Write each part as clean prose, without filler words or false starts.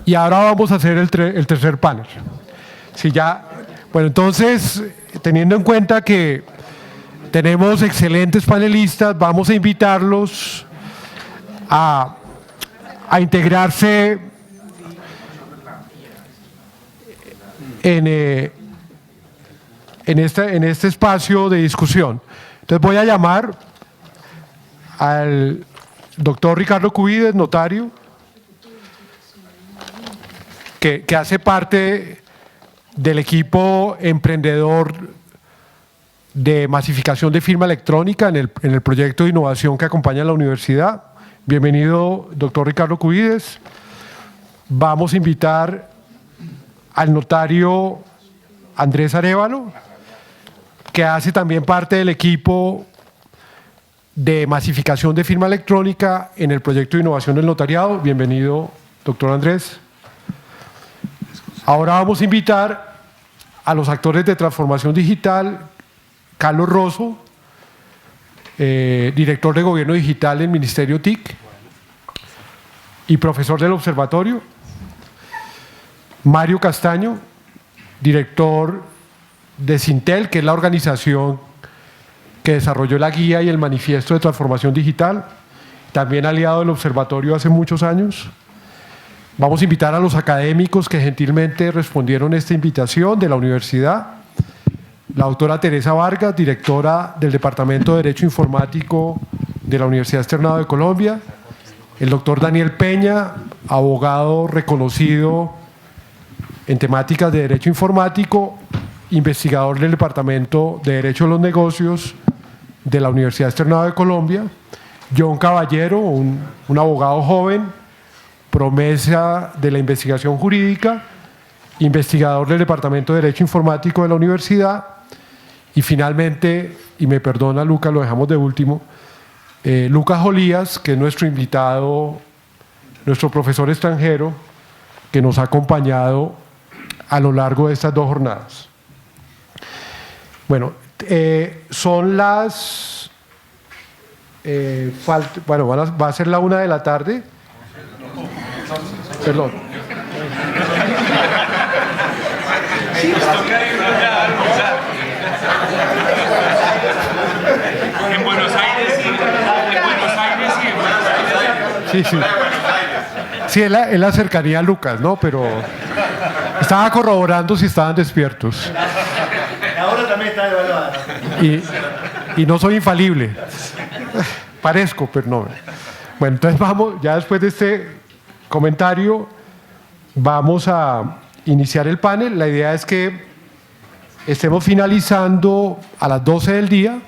Y ahora vamos a hacer el tercer panel. Si ya, bueno, entonces, teniendo en cuenta que tenemos excelentes panelistas, vamos a invitarlos a integrarse en este espacio de discusión. Entonces voy a llamar al doctor Ricardo Cubides, notario, que hace parte del equipo emprendedor de masificación de firma electrónica en el proyecto de innovación que acompaña a la universidad. Bienvenido, doctor Ricardo Cubides. Vamos a invitar al notario Andrés Arévalo, que hace también parte del equipo de masificación de firma electrónica en el proyecto de innovación del notariado. Bienvenido, doctor Andrés. Ahora vamos a invitar a los actores de transformación digital, Carlos Rosso, director de Gobierno Digital del Ministerio TIC y profesor del Observatorio, Mario Castaño, director de Sintel, que es la organización que desarrolló la guía y el manifiesto de transformación digital, también aliado del Observatorio hace muchos años. Vamos a invitar a los académicos que gentilmente respondieron a esta invitación de la universidad. La doctora Teresa Vargas, directora del Departamento de Derecho Informático de la Universidad Externado de Colombia. El doctor Daniel Peña, abogado reconocido en temáticas de Derecho Informático, investigador del Departamento de Derecho de los Negocios de la Universidad Externado de Colombia. John Caballero, un abogado joven, promesa de la investigación jurídica, investigador del Departamento de Derecho Informático de la universidad. Y finalmente, y me perdona Lucas, lo dejamos de último, Lucas Jolías, que es nuestro invitado, nuestro profesor extranjero, que nos ha acompañado a lo largo de estas dos jornadas. Bueno, son las... bueno, va a ser la 1 de la tarde. Perdón. En Buenos Aires y en Buenos Aires. Sí, sí. Sí, es la cercanía a Lucas, ¿no? Pero estaba corroborando si estaban despiertos. Ahora también está devaluada. Y no soy infalible. Parezco, pero no. Bueno, entonces vamos, ya después de este comentario, vamos a iniciar el panel. La idea es que estemos finalizando a las 12 del día.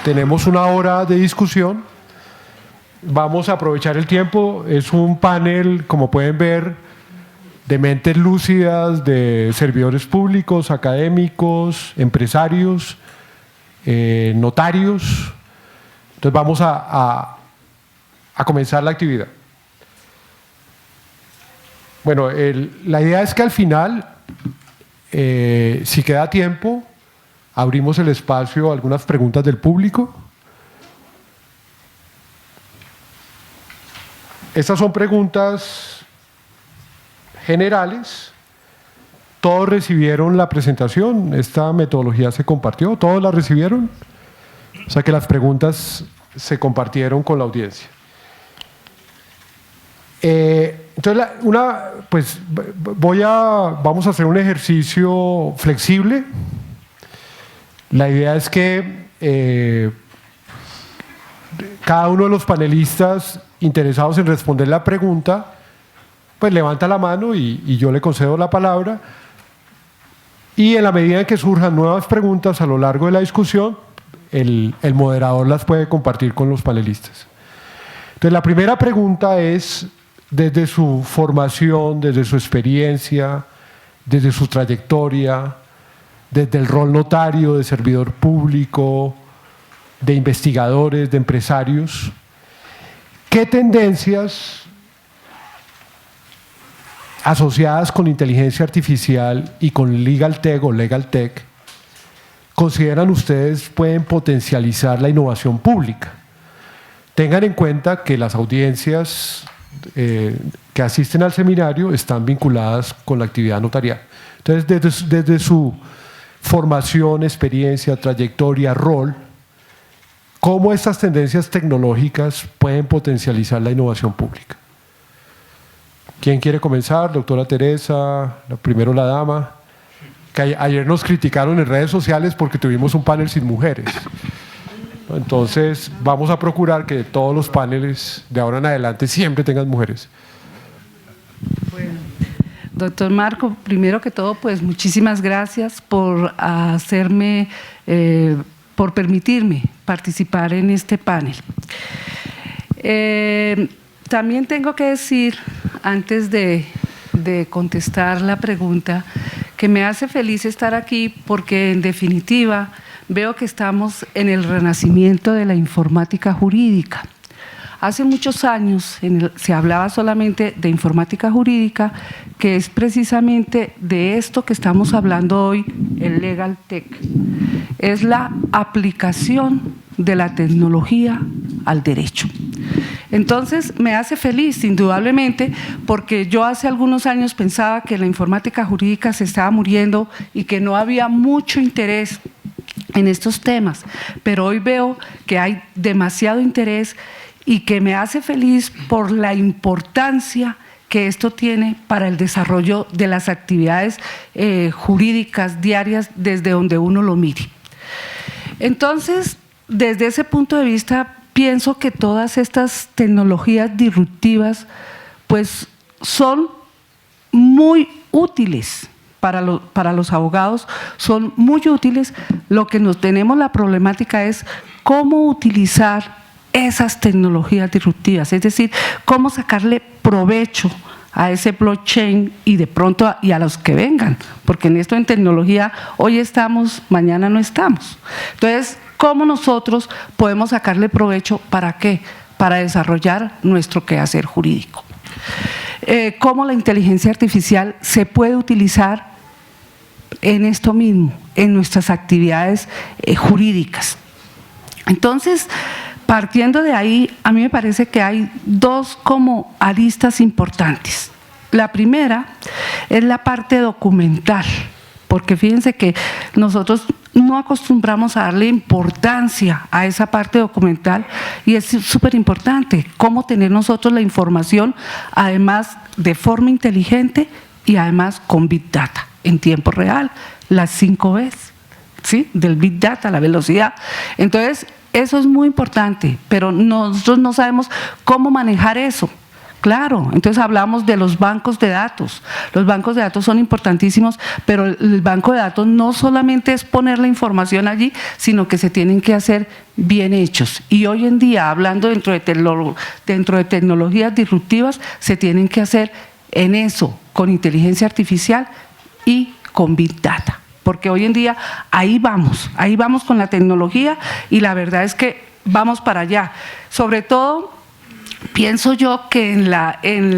Tenemos una hora de discusión. Vamos a aprovechar el tiempo. Es un panel, como pueden ver, de mentes lúcidas, de servidores públicos, académicos, empresarios, notarios. Entonces vamos a comenzar la actividad. Bueno, la idea es que al final, si queda tiempo, abrimos el espacio a algunas preguntas del público. Estas son preguntas generales. Todos recibieron la presentación, esta metodología se compartió, todos la recibieron. O sea que las preguntas se compartieron con la audiencia. Entonces, vamos a hacer un ejercicio flexible. La idea es que cada uno de los panelistas interesados en responder la pregunta, pues levanta la mano y yo le concedo la palabra. Y en la medida en que surjan nuevas preguntas a lo largo de la discusión, el moderador las puede compartir con los panelistas. Entonces, la primera pregunta es, desde su formación, desde su experiencia, desde su trayectoria, desde el rol notario, de servidor público, de investigadores, de empresarios, ¿qué tendencias asociadas con inteligencia artificial y con Legal Tech o Legal Tech consideran ustedes pueden potencializar la innovación pública? Tengan en cuenta que las audiencias que asisten al seminario están vinculadas con la actividad notarial. Entonces, desde su formación, experiencia, trayectoria, rol, cómo estas tendencias tecnológicas pueden potencializar la innovación pública. ¿Quién quiere comenzar? Doctora Teresa, primero la dama. Que ayer nos criticaron en redes sociales porque tuvimos un panel sin mujeres. Entonces, vamos a procurar que todos los paneles de ahora en adelante siempre tengan mujeres. Bueno, doctor Marco, primero que todo, pues muchísimas gracias por por permitirme participar en este panel. También tengo que decir, antes de contestar la pregunta, que me hace feliz estar aquí porque, en definitiva, veo que estamos en el renacimiento de la informática jurídica. Hace muchos años se hablaba solamente de informática jurídica, que es precisamente de esto que estamos hablando hoy, el Legal Tech. Es la aplicación de la tecnología al derecho. Entonces, me hace feliz, indudablemente, porque yo hace algunos años pensaba que la informática jurídica se estaba muriendo y que no había mucho interés en estos temas, pero hoy veo que hay demasiado interés y que me hace feliz por la importancia que esto tiene para el desarrollo de las actividades jurídicas diarias desde donde uno lo mire. Entonces, desde ese punto de vista, pienso que todas estas tecnologías disruptivas pues son muy útiles para los abogados, son muy útiles. Lo que nos tenemos la problemática es cómo utilizar esas tecnologías disruptivas, es decir, cómo sacarle provecho a ese blockchain y de pronto y a los que vengan, porque en esto en tecnología hoy estamos, mañana no estamos. Entonces, ¿cómo nosotros podemos sacarle provecho? ¿Para qué? Para desarrollar nuestro quehacer jurídico. ¿Cómo la inteligencia artificial se puede utilizar en esto mismo, en nuestras actividades jurídicas? Entonces, partiendo de ahí, a mí me parece que hay dos como aristas importantes. La primera es la parte documental, porque fíjense que nosotros no acostumbramos a darle importancia a esa parte documental y es súper importante cómo tener nosotros la información, además de forma inteligente y además con Big Data, en tiempo real, las 5 Bs, ¿sí? Del Big Data, la velocidad. Entonces, eso es muy importante, pero nosotros no sabemos cómo manejar eso. Claro, entonces hablamos de los bancos de datos. Los bancos de datos son importantísimos, pero el banco de datos no solamente es poner la información allí, sino que se tienen que hacer bien hechos. Y hoy en día, hablando dentro de tecnologías disruptivas, se tienen que hacer en eso, con inteligencia artificial y con Big Data. Porque hoy en día ahí vamos con la tecnología y la verdad es que vamos para allá. Sobre todo, pienso yo que en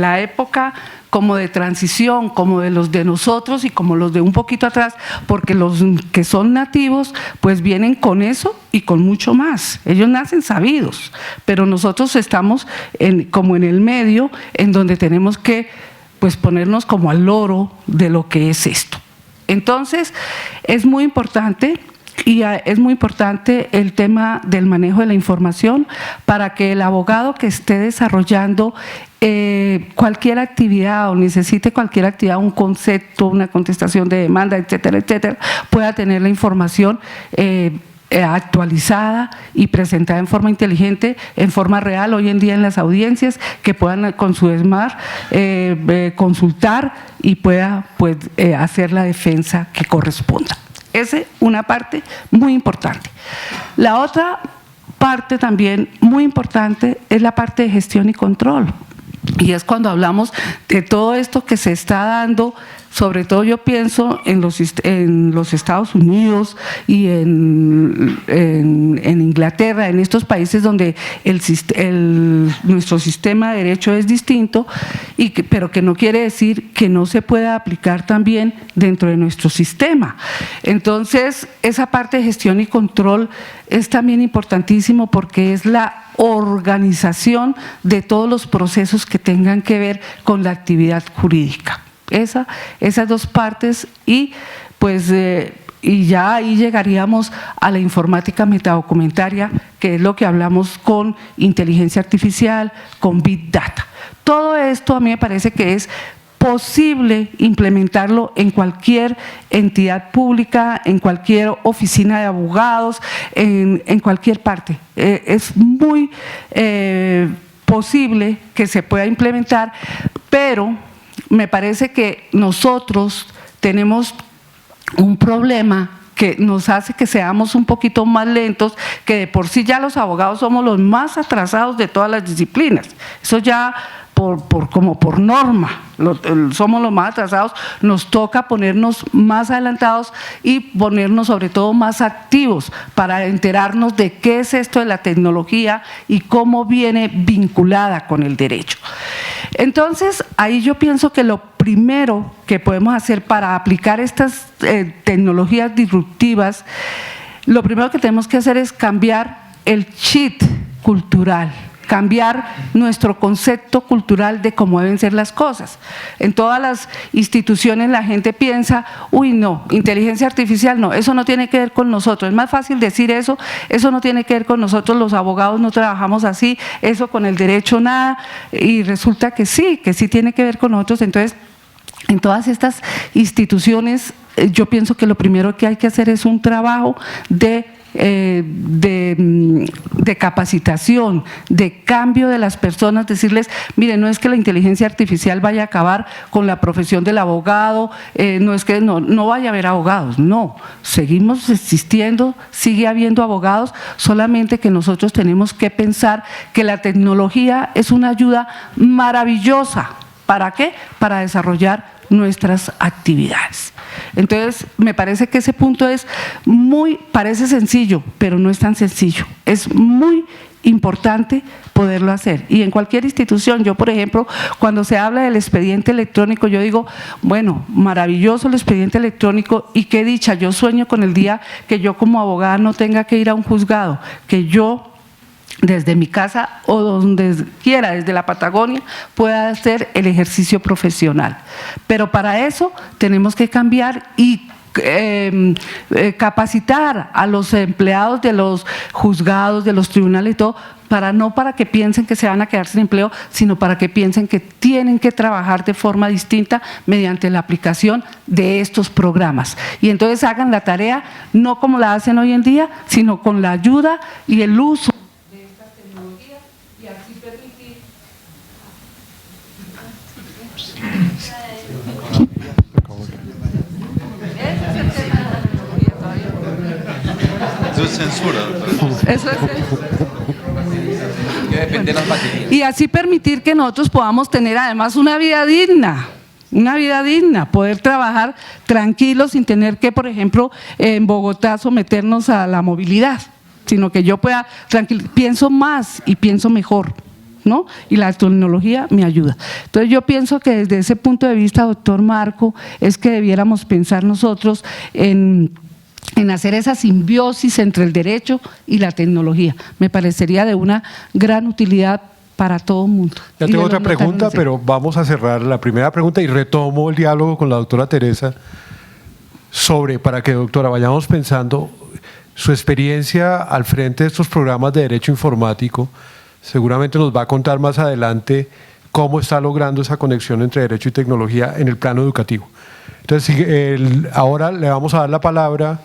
la época como de transición, como de los de nosotros y como los de un poquito atrás, porque los que son nativos pues vienen con eso y con mucho más. Ellos nacen sabidos, pero nosotros estamos como en el medio, en donde tenemos que pues ponernos como al loro de lo que es esto. Entonces, es muy importante el tema del manejo de la información para que el abogado que esté desarrollando cualquier actividad o necesite cualquier actividad, un concepto, una contestación de demanda, etcétera, etcétera, pueda tener la información actualizada y presentada en forma inteligente, en forma real, hoy en día en las audiencias, que puedan con su ESMAR consultar y pueda pues, hacer la defensa que corresponda. Esa es una parte muy importante. La otra parte también muy importante es la parte de gestión y control. Y es cuando hablamos de todo esto que se está dando sobre todo yo pienso en los Estados Unidos y en Inglaterra, en estos países donde nuestro sistema de derecho es distinto, pero que no quiere decir que no se pueda aplicar también dentro de nuestro sistema. Entonces, esa parte de gestión y control es también importantísimo porque es la organización de todos los procesos que tengan que ver con la actividad jurídica. Esas dos partes y pues y ya ahí llegaríamos a la informática metadocumentaria, que es lo que hablamos con inteligencia artificial, con Big Data. Todo esto a mí me parece que es posible implementarlo en cualquier entidad pública, en cualquier oficina de abogados, en cualquier parte. Es muy posible que se pueda implementar, pero me parece que nosotros tenemos un problema que nos hace que seamos un poquito más lentos, que de por sí ya los abogados somos los más atrasados de todas las disciplinas. Eso ya como por norma, somos los más atrasados, nos toca ponernos más adelantados y ponernos sobre todo más activos para enterarnos de qué es esto de la tecnología y cómo viene vinculada con el derecho. Entonces, ahí yo pienso que lo primero que podemos hacer para aplicar estas tecnologías disruptivas, lo primero que tenemos que hacer es cambiar el chip cultural, cambiar nuestro concepto cultural de cómo deben ser las cosas. En todas las instituciones la gente piensa, uy no, inteligencia artificial no, eso no tiene que ver con nosotros, es más fácil decir eso no tiene que ver con nosotros, los abogados no trabajamos así, eso con el derecho nada, y resulta que sí tiene que ver con nosotros. Entonces, en todas estas instituciones yo pienso que lo primero que hay que hacer es un trabajo de capacitación, de cambio de las personas, decirles, mire, no es que la inteligencia artificial vaya a acabar con la profesión del abogado, no es que no vaya a haber abogados, no, seguimos existiendo, sigue habiendo abogados, solamente que nosotros tenemos que pensar que la tecnología es una ayuda maravillosa. ¿Para qué? Para desarrollar nuestras actividades. Entonces, me parece que ese punto parece sencillo, pero no es tan sencillo. Es muy importante poderlo hacer. Y en cualquier institución, yo por ejemplo, cuando se habla del expediente electrónico, yo digo, bueno, maravilloso el expediente electrónico y qué dicha, yo sueño con el día que yo como abogada no tenga que ir a un juzgado, que yo desde mi casa o donde quiera, desde la Patagonia, pueda hacer el ejercicio profesional. Pero para eso tenemos que cambiar y capacitar a los empleados de los juzgados, de los tribunales y todo, para que piensen que se van a quedar sin empleo, sino para que piensen que tienen que trabajar de forma distinta mediante la aplicación de estos programas. Y entonces hagan la tarea no como la hacen hoy en día, sino con la ayuda y el uso de estas tecnologías y así permitir. Eso es censura, doctora. Eso es depende de las baterías. Y así permitir que nosotros podamos tener además una vida digna, poder trabajar tranquilos sin tener que, por ejemplo, en Bogotá someternos a la movilidad, sino que yo pueda, pienso más y pienso mejor, ¿no? Y la tecnología me ayuda. Entonces yo pienso que desde ese punto de vista, doctor Marco, es que debiéramos pensar nosotros en hacer esa simbiosis entre el derecho y la tecnología. Me parecería de una gran utilidad para todo el mundo. Ya tengo otra pregunta, pero vamos a cerrar la primera pregunta y retomo el diálogo con la doctora Teresa para que, doctora, vayamos pensando su experiencia al frente de estos programas de derecho informático. Seguramente nos va a contar más adelante cómo está logrando esa conexión entre derecho y tecnología en el plano educativo. Entonces, ahora le vamos a dar la palabra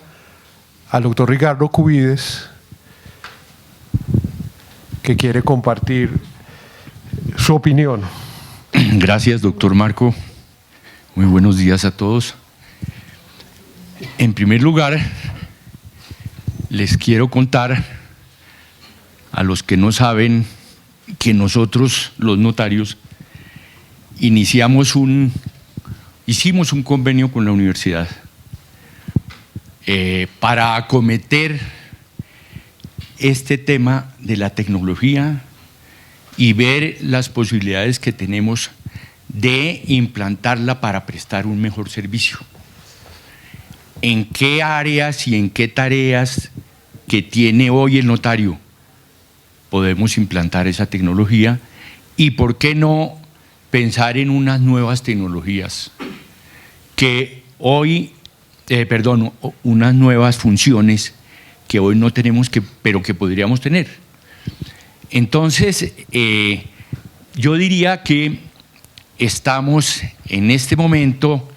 al doctor Ricardo Cubides, que quiere compartir su opinión. Gracias, doctor Marco. Muy buenos días a todos. En primer lugar, les quiero contar a los que no saben que nosotros, los notarios, iniciamos un hicimos un convenio con la universidad para acometer este tema de la tecnología y ver las posibilidades que tenemos de implantarla para prestar un mejor servicio. ¿En qué áreas y en qué tareas que tiene hoy el notario podemos implantar esa tecnología? Y por qué no pensar en unas nuevas tecnologías que hoy, unas nuevas funciones que hoy no tenemos, pero que podríamos tener. Entonces, yo diría que estamos en este momento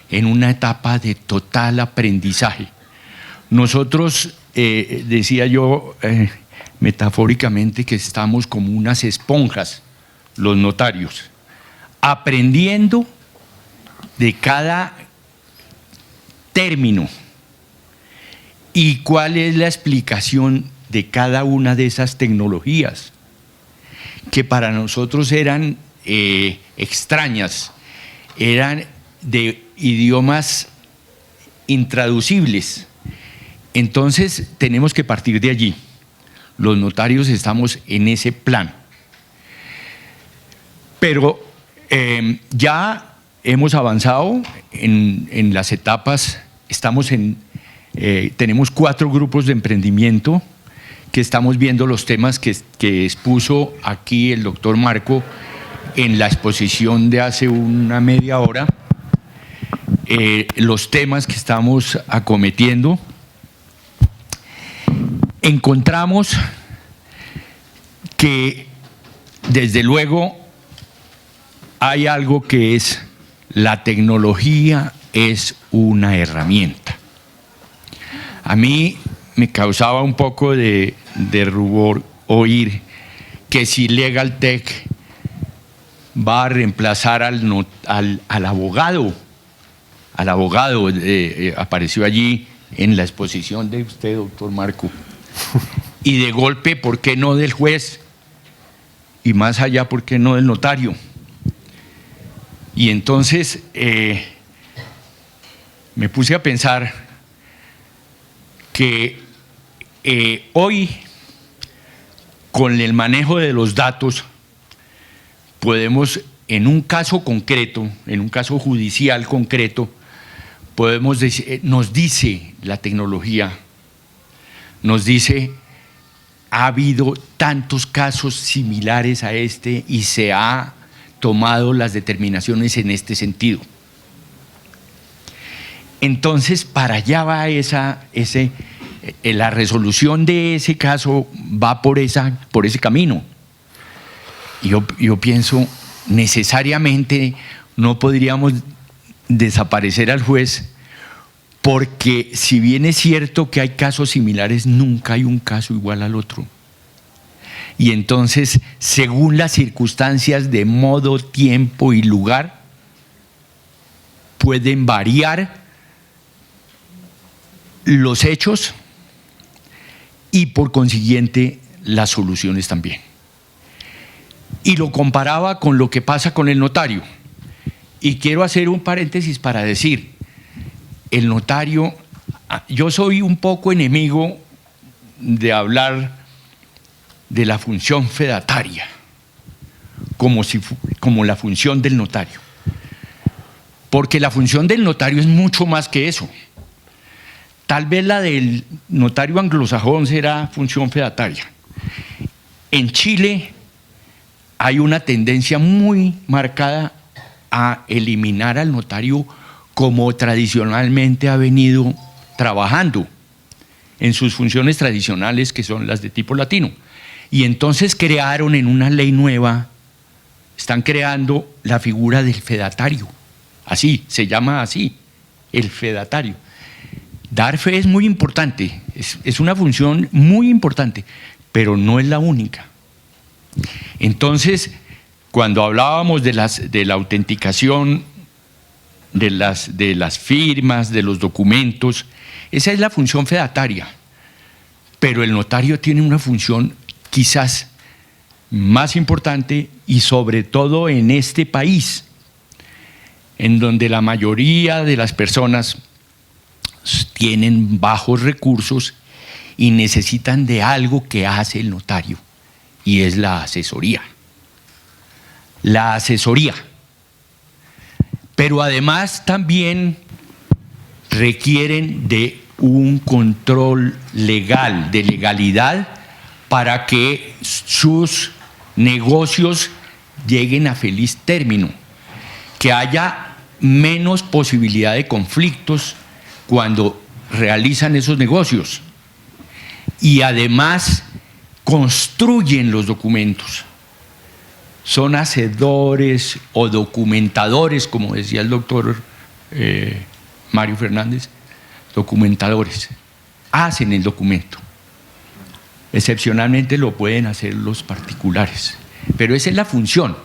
en una etapa de total aprendizaje. Nosotros, decía yo metafóricamente, que estamos como unas esponjas, los notarios, aprendiendo de cada término y cuál es la explicación de cada una de esas tecnologías que para nosotros eran extrañas, eran de idiomas intraducibles. Entonces tenemos que partir de allí. Los notarios estamos en ese plan. Pero ya hemos avanzado en las etapas, tenemos 4 grupos de emprendimiento que estamos viendo los temas que expuso aquí el doctor Marco en la exposición de hace una media hora, los temas que estamos acometiendo. Encontramos que desde luego hay algo que es: la tecnología es una herramienta. A mí me causaba un poco de rubor oír que si LegalTech va a reemplazar al abogado. Al abogado apareció allí en la exposición de usted, doctor Marco. Y de golpe, ¿por qué no del juez? Y más allá, ¿por qué no del notario? Y entonces me puse a pensar que hoy, con el manejo de los datos, podemos, en un caso concreto, en un caso judicial concreto, podemos decir, nos dice la tecnología, nos dice: ha habido tantos casos similares a este y se ha tomado las determinaciones en este sentido. Entonces, para allá va la resolución de ese caso va por ese camino. Yo pienso, necesariamente no podríamos desaparecer al juez, porque si bien es cierto que hay casos similares, nunca hay un caso igual al otro. Y entonces, según las circunstancias de modo, tiempo y lugar, pueden variar los hechos y por consiguiente las soluciones también. Y lo comparaba con lo que pasa con el notario. Y quiero hacer un paréntesis para decir, el notario, yo soy un poco enemigo de hablar de la función fedataria como la función del notario, porque la función del notario es mucho más que eso. Tal vez la del notario anglosajón será función fedataria. En Chile hay una tendencia muy marcada a eliminar al notario como tradicionalmente ha venido trabajando en sus funciones tradicionales, que son las de tipo latino. Y entonces crearon en una ley nueva, están creando la figura del fedatario. Así, se llama así, el fedatario. Dar fe es muy importante, es una función muy importante, pero no es la única. Entonces, cuando hablábamos de la autenticación de las firmas, de los documentos, esa es la función fedataria, pero el notario tiene una función quizás más importante y sobre todo en este país. en donde la mayoría de las personas tienen bajos recursos y necesitan de algo que hace el notario, y es la asesoría. La asesoría. Pero además también requieren de un control legal, de legalidad, para que sus negocios lleguen a feliz término, que haya menos posibilidad de conflictos cuando realizan esos negocios, y además construyen los documentos. Son hacedores o documentadores, como decía el doctor Mario Fernández, documentadores, hacen el documento. Excepcionalmente lo pueden hacer los particulares, pero esa es la función.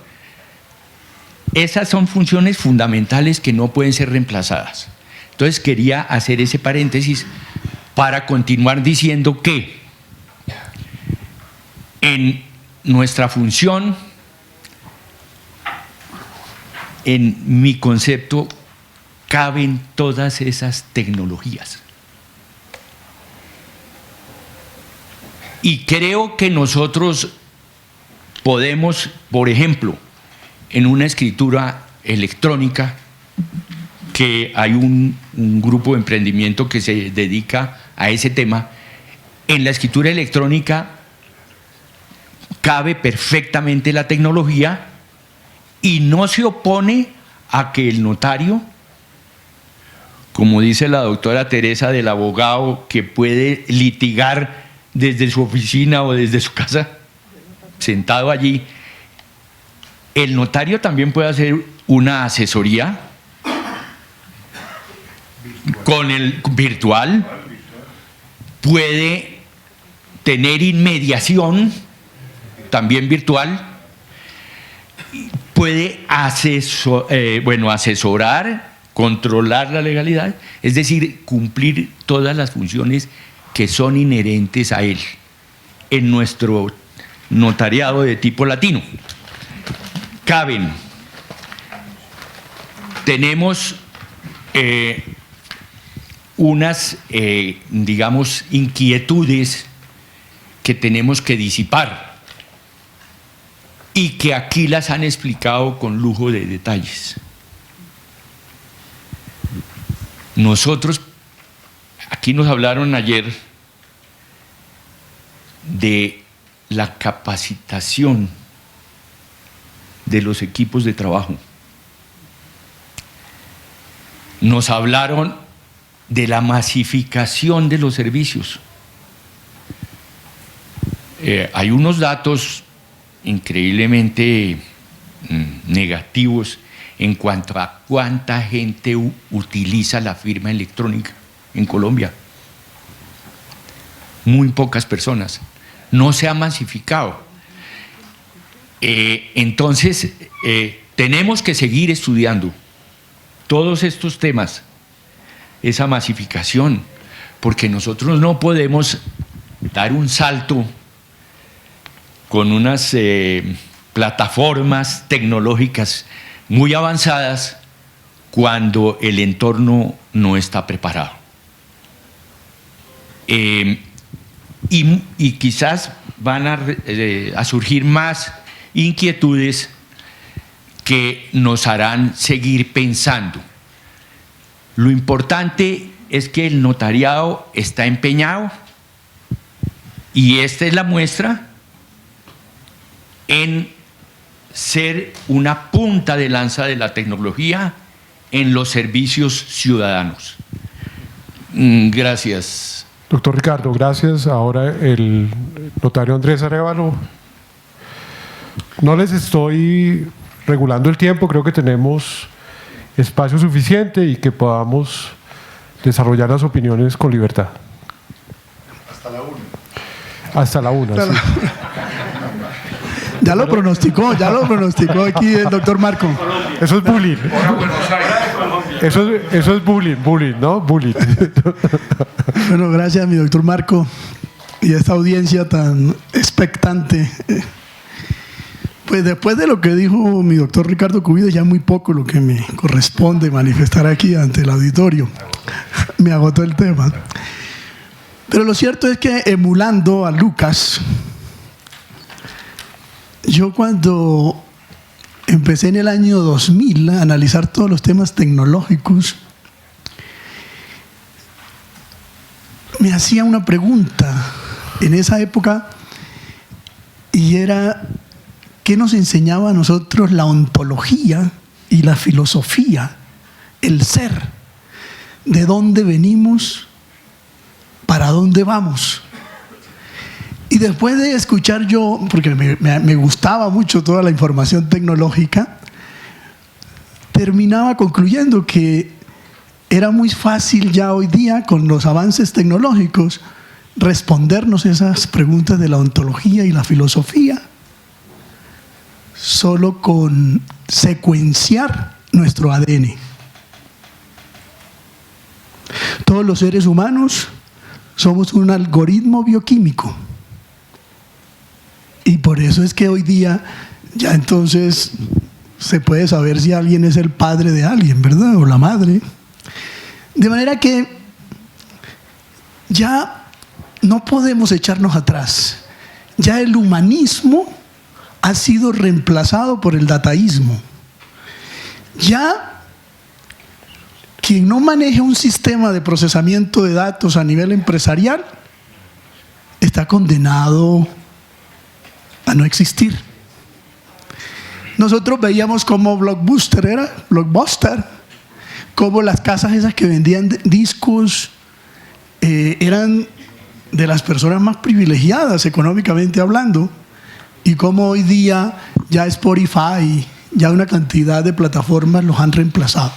Esas son funciones fundamentales que no pueden ser reemplazadas. Entonces quería hacer ese paréntesis para continuar diciendo que en nuestra función, en mi concepto, caben todas esas tecnologías. Y creo que nosotros podemos, por ejemplo, en una escritura electrónica, que hay un grupo de emprendimiento que se dedica a ese tema, en la escritura electrónica cabe perfectamente la tecnología y no se opone a que el notario, como dice la doctora Teresa, del abogado que puede litigar desde su oficina o desde su casa, sentado allí, el notario también puede hacer una asesoría con el virtual, puede tener inmediación también virtual, puede asesorar, controlar la legalidad, es decir, cumplir todas las funciones que son inherentes a él en nuestro notariado de tipo latino. Caben, tenemos unas, digamos, inquietudes que tenemos que disipar y que aquí las han explicado con lujo de detalles. Nosotros, aquí nos hablaron ayer de la capacitación de los equipos de trabajo. Nos hablaron de la masificación de los servicios. Hay unos datos increíblemente negativos en cuanto a cuánta gente utiliza la firma electrónica en Colombia. Muy pocas personas. No se ha masificado. Entonces, tenemos que seguir estudiando todos estos temas, esa masificación, porque nosotros no podemos dar un salto con unas plataformas tecnológicas muy avanzadas cuando el entorno no está preparado. Y quizás van a surgir más inquietudes que nos harán seguir pensando. Lo importante es que el notariado está empeñado, y esta es la muestra, en ser una punta de lanza de la tecnología en los servicios ciudadanos. Gracias. Doctor Ricardo, gracias. Ahora el notario Andrés Arévalo. No les estoy regulando el tiempo, creo que tenemos espacio suficiente y que podamos desarrollar las opiniones con libertad. Hasta la 1. Hasta la 1. Sí. Ya lo pronosticó aquí el doctor Marco. Eso es bullying. Eso es bullying, ¿no? Bullying. Bueno, gracias, mi doctor Marco, y a esta audiencia tan expectante. Pues Pues después de lo que dijo mi doctor Ricardo Cubides, ya muy poco lo que me corresponde manifestar aquí ante el auditorio. Me agotó el tema. Pero lo cierto es que, emulando a Lucas, yo cuando empecé en el año 2000 a analizar todos los temas tecnológicos, me hacía una pregunta en esa época, y era: ¿qué nos enseñaba a nosotros la ontología y la filosofía? El ser. ¿De dónde venimos? ¿Para dónde vamos? Y después de escuchar yo, porque me gustaba mucho toda la información tecnológica, terminaba concluyendo que era muy fácil ya hoy día, con los avances tecnológicos, respondernos esas preguntas de la ontología y la filosofía solo con secuenciar nuestro ADN. Todos los seres humanos somos un algoritmo bioquímico, y por eso es que hoy día ya entonces se puede saber si alguien es el padre de alguien, ¿verdad? O la madre. De manera que ya no podemos echarnos atrás. Ya el humanismo ha sido reemplazado por el dataísmo. Ya quien no maneje un sistema de procesamiento de datos a nivel empresarial está condenado a no existir. Nosotros veíamos como Blockbuster, como las casas esas que vendían discos eran de las personas más privilegiadas económicamente hablando, y como hoy día ya Spotify, ya una cantidad de plataformas los han reemplazado.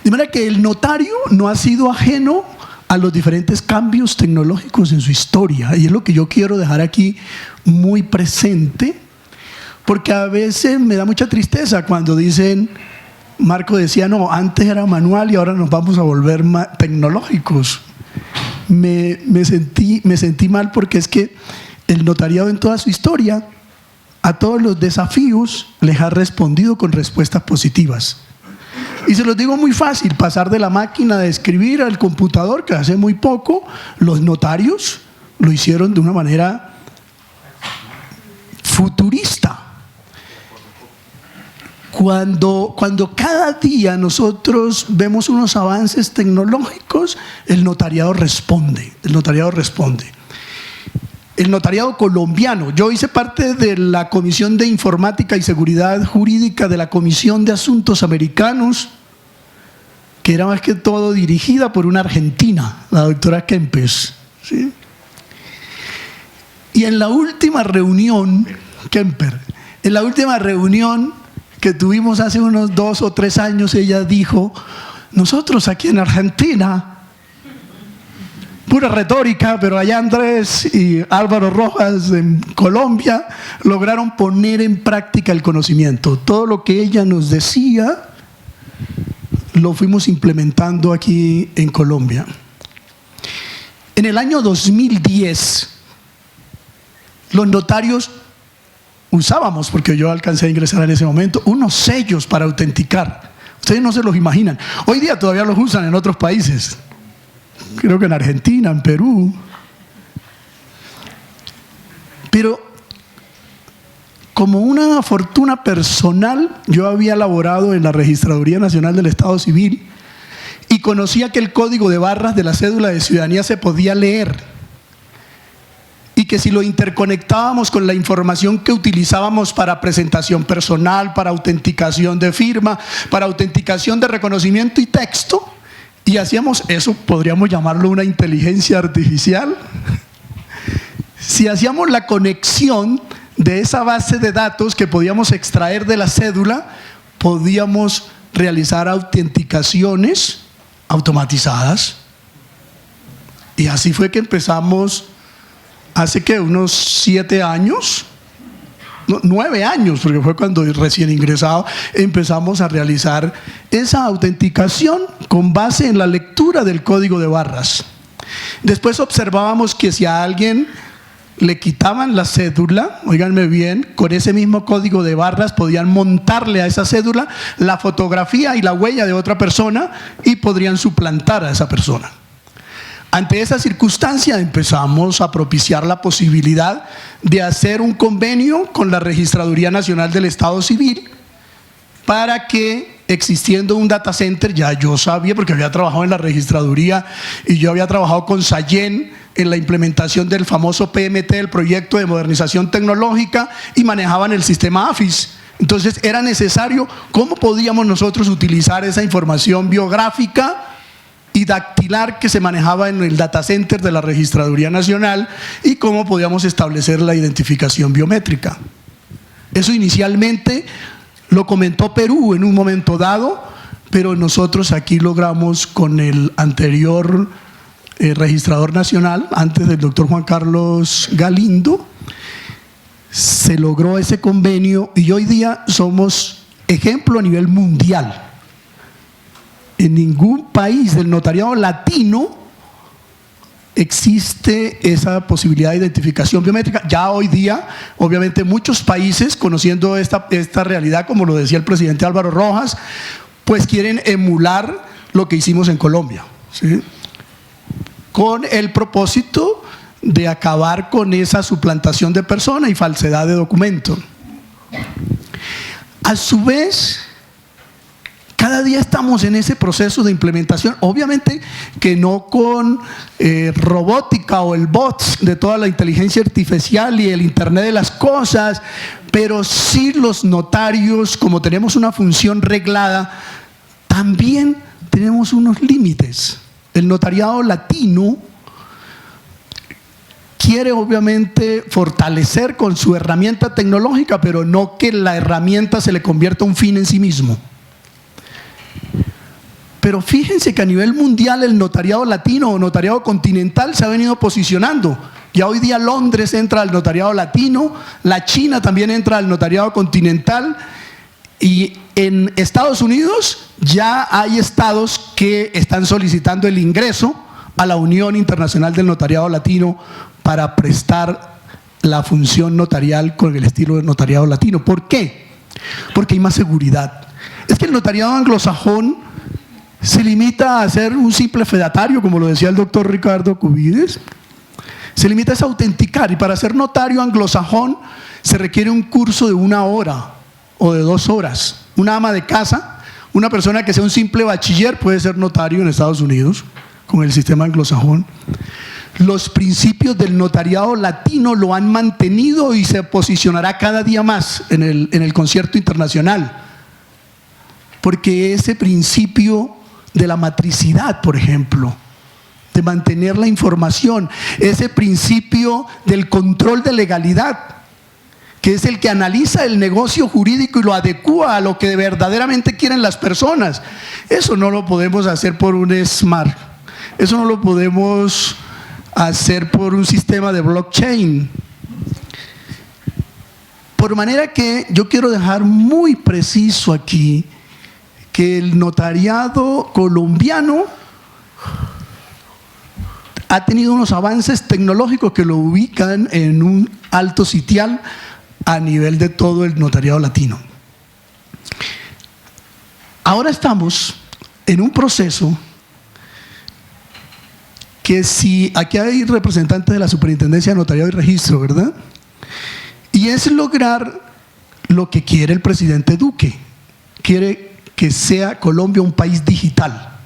De manera que el notario no ha sido ajeno a los diferentes cambios tecnológicos en su historia, y es lo que yo quiero dejar aquí muy presente, porque a veces me da mucha tristeza cuando dicen, Marco decía, no, antes era manual y ahora nos vamos a volver tecnológicos. Me sentí mal, porque es que el notariado en toda su historia a todos los desafíos les ha respondido con respuestas positivas. Y se los digo muy fácil: pasar de la máquina de escribir al computador, que hace muy poco los notarios lo hicieron de una manera futurista. Cuando cada día nosotros vemos unos avances tecnológicos, el notariado responde. El notariado colombiano, yo hice parte de la Comisión de Informática y Seguridad Jurídica de la Comisión de Asuntos Americanos, que era más que todo dirigida por una argentina, la doctora Kempes, ¿sí? Y en la última reunión, en la última reunión que tuvimos hace unos 2 o 3 años, ella dijo: nosotros aquí en Argentina, pura retórica, pero allá Andrés y Álvaro Rojas en Colombia lograron poner en práctica el conocimiento. Todo lo que ella nos decía lo fuimos implementando aquí en Colombia. En el año 2010, los notarios usábamos, porque yo alcancé a ingresar en ese momento, unos sellos para autenticar. Ustedes no se los imaginan. Hoy día todavía los usan en otros países. Creo que en Argentina, en Perú. Pero como una fortuna personal, yo había laborado en la Registraduría Nacional del Estado Civil y conocía que el código de barras de la cédula de ciudadanía se podía leer, y que si lo interconectábamos con la información que utilizábamos para presentación personal, para autenticación de firma, para autenticación de reconocimiento y texto, y hacíamos eso, podríamos llamarlo una inteligencia artificial. Si hacíamos la conexión de esa base de datos que podíamos extraer de la cédula, podíamos realizar autenticaciones automatizadas. Y así fue que empezamos hace que unos 7 años, 9 años, porque fue cuando recién ingresado, empezamos a realizar esa autenticación con base en la lectura del código de barras. Después observábamos que si a alguien le quitaban la cédula, óiganme bien, con ese mismo código de barras podían montarle a esa cédula la fotografía y la huella de otra persona y podrían suplantar a esa persona. Ante esa circunstancia empezamos a propiciar la posibilidad de hacer un convenio con la Registraduría Nacional del Estado Civil para que, existiendo un data center, ya yo sabía porque había trabajado en la registraduría y yo había trabajado con Sayen en la implementación del famoso PMT, el proyecto de modernización tecnológica, y manejaban el sistema AFIS. Entonces era necesario cómo podíamos nosotros utilizar esa información biográfica y dactilar que se manejaba en el data center de la Registraduría Nacional y cómo podíamos establecer la identificación biométrica. Eso inicialmente lo comentó Perú en un momento dado, pero nosotros aquí logramos con el anterior registrador nacional, antes del doctor Juan Carlos Galindo, se logró ese convenio y hoy día somos ejemplo a nivel mundial. En ningún país del notariado latino existe esa posibilidad de identificación biométrica. Ya hoy día, obviamente, muchos países, conociendo esta realidad, como lo decía el presidente Álvaro Rojas, pues quieren emular lo que hicimos en Colombia, ¿sí? Con el propósito de acabar con esa suplantación de persona y falsedad de documento. A su vez, cada día estamos en ese proceso de implementación, obviamente que no con robótica o el bots de toda la inteligencia artificial y el Internet de las cosas, pero sí los notarios, como tenemos una función reglada, también tenemos unos límites. El notariado latino quiere obviamente fortalecer con su herramienta tecnológica, pero no que la herramienta se le convierta un fin en sí mismo. Pero fíjense que a nivel mundial el notariado latino o notariado continental se ha venido posicionando. Ya hoy día Londres entra al notariado latino, la China también entra al notariado continental, y en Estados Unidos ya hay estados que están solicitando el ingreso a la Unión Internacional del Notariado Latino para prestar la función notarial con el estilo de notariado latino. ¿Por qué? Porque hay más seguridad. Es que el notariado anglosajón se limita a ser un simple fedatario, como lo decía el doctor Ricardo Cubides. Se limita a autenticar, y para ser notario anglosajón se requiere un curso de 1 hora o de 2 horas. Una ama de casa, una persona que sea un simple bachiller puede ser notario en Estados Unidos con el sistema anglosajón. Los principios del notariado latino lo han mantenido y se posicionará cada día más en el concierto internacional, porque ese principio de la matricidad, por ejemplo, de mantener la información, ese principio del control de legalidad, que es el que analiza el negocio jurídico y lo adecúa a lo que verdaderamente quieren las personas. Eso no lo podemos hacer por un smart, eso no lo podemos hacer por un sistema de blockchain. Por manera que yo quiero dejar muy preciso aquí que el notariado colombiano ha tenido unos avances tecnológicos que lo ubican en un alto sitial a nivel de todo el notariado latino. Ahora estamos en un proceso que si aquí hay representantes de la Superintendencia de Notariado y Registro, ¿verdad? Y es lograr lo que quiere el presidente Duque. Quiere que sea Colombia un país digital.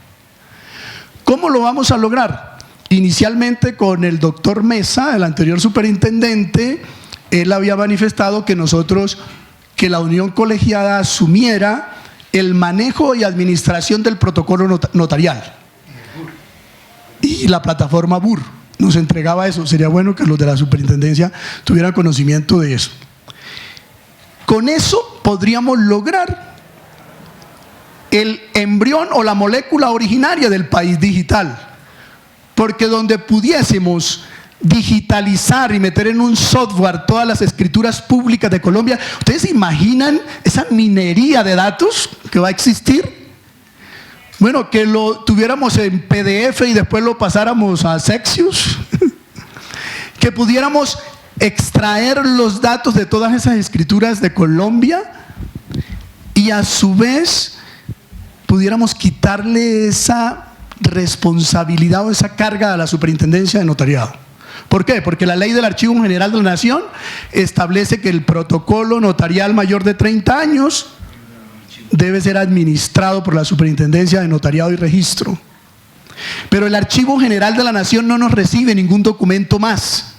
¿Cómo lo vamos a lograr? Inicialmente con el doctor Mesa, el anterior superintendente, él había manifestado que que la unión colegiada asumiera el manejo y administración del protocolo notarial. Y la plataforma BUR nos entregaba eso. Sería bueno que los de la superintendencia tuvieran conocimiento de eso. Con eso podríamos lograr el embrión o la molécula originaria del país digital, porque donde pudiésemos digitalizar y meter en un software todas las escrituras públicas de Colombia, ¿ustedes se imaginan esa minería de datos que va a existir? Bueno, que lo tuviéramos en PDF y después lo pasáramos a Sexius, que pudiéramos extraer los datos de todas esas escrituras de Colombia y a su vez pudiéramos quitarle esa responsabilidad o esa carga a la Superintendencia de Notariado. ¿Por qué? Porque la ley del Archivo General de la Nación establece que el protocolo notarial mayor de 30 años debe ser administrado por la Superintendencia de Notariado y Registro. Pero el Archivo General de la Nación no nos recibe ningún documento más.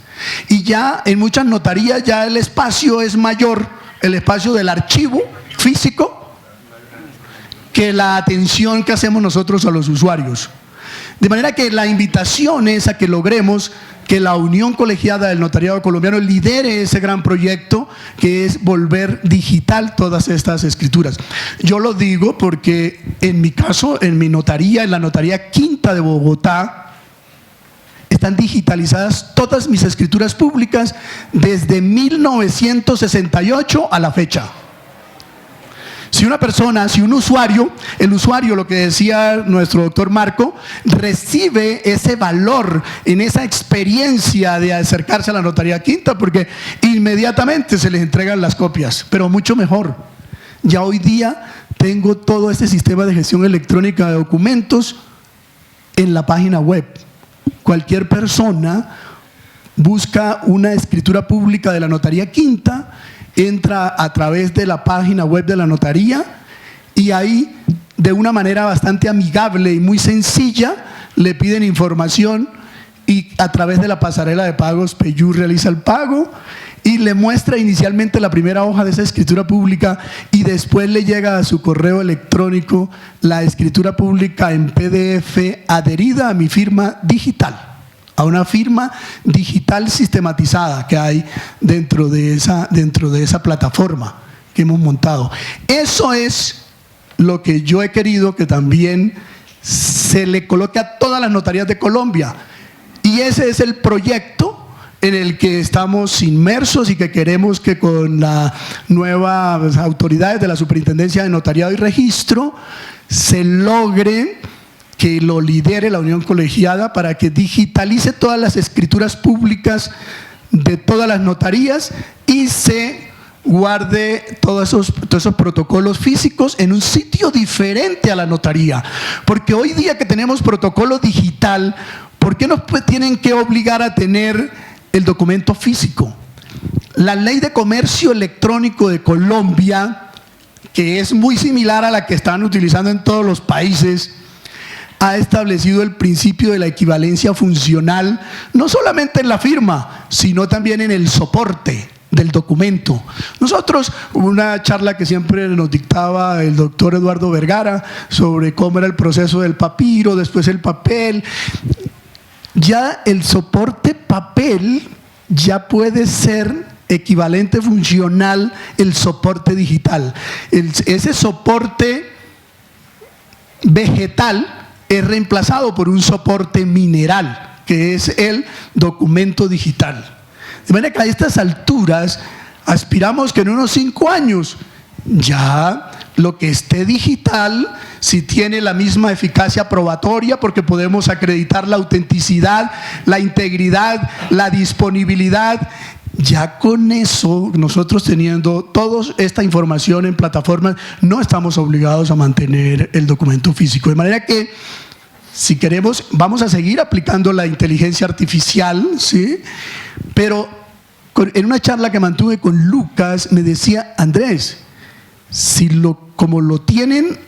Y ya en muchas notarías ya el espacio es mayor, el espacio del archivo físico, que la atención que hacemos nosotros a los usuarios. De manera que la invitación es a que logremos que la Unión Colegiada del Notariado Colombiano lidere ese gran proyecto que es volver digital todas estas escrituras. Yo lo digo porque en mi caso, en mi notaría, en la Notaría Quinta de Bogotá, están digitalizadas todas mis escrituras públicas desde 1968 a la fecha. Si una persona, si un usuario, el usuario, lo que decía nuestro doctor Marco, recibe ese valor en esa experiencia de acercarse a la Notaría Quinta, porque inmediatamente se les entregan las copias, pero mucho mejor. Ya hoy día tengo todo este sistema de gestión electrónica de documentos en la página web. Cualquier persona busca una escritura pública de la Notaría Quinta, entra a través de la página web de la notaría y ahí, de una manera bastante amigable y muy sencilla, le piden información y a través de la pasarela de pagos PayU realiza el pago y le muestra inicialmente la primera hoja de esa escritura pública y después le llega a su correo electrónico la escritura pública en PDF adherida a mi firma digital, a una firma digital sistematizada que hay dentro de esa plataforma que hemos montado. Eso es lo que yo he querido que también se le coloque a todas las notarías de Colombia. Y ese es el proyecto en el que estamos inmersos y que queremos que con las nuevas autoridades de la Superintendencia de Notariado y Registro se logre que lo lidere la Unión Colegiada para que digitalice todas las escrituras públicas de todas las notarías y se guarde todos esos protocolos físicos en un sitio diferente a la notaría. Porque hoy día que tenemos protocolo digital, ¿por qué nos tienen que obligar a tener el documento físico? La Ley de Comercio Electrónico de Colombia, que es muy similar a la que están utilizando en todos los países, ha establecido el principio de la equivalencia funcional, no solamente en la firma, sino también en el soporte del documento. Nosotros, una charla que siempre nos dictaba el doctor Eduardo Vergara sobre cómo era el proceso del papiro, después el papel. Ya el soporte papel ya puede ser equivalente funcional el soporte digital. Ese soporte vegetal es reemplazado por un soporte mineral, que es el documento digital. De manera que a estas alturas aspiramos que en unos 5 años ya lo que esté digital, si tiene la misma eficacia probatoria, porque podemos acreditar la autenticidad, la integridad, la disponibilidad, ya con eso, nosotros teniendo toda esta información en plataformas, no estamos obligados a mantener el documento físico. De manera que, si queremos, vamos a seguir aplicando la inteligencia artificial, ¿sí? Pero en una charla que mantuve con Lucas, me decía: Andrés, como lo tienen,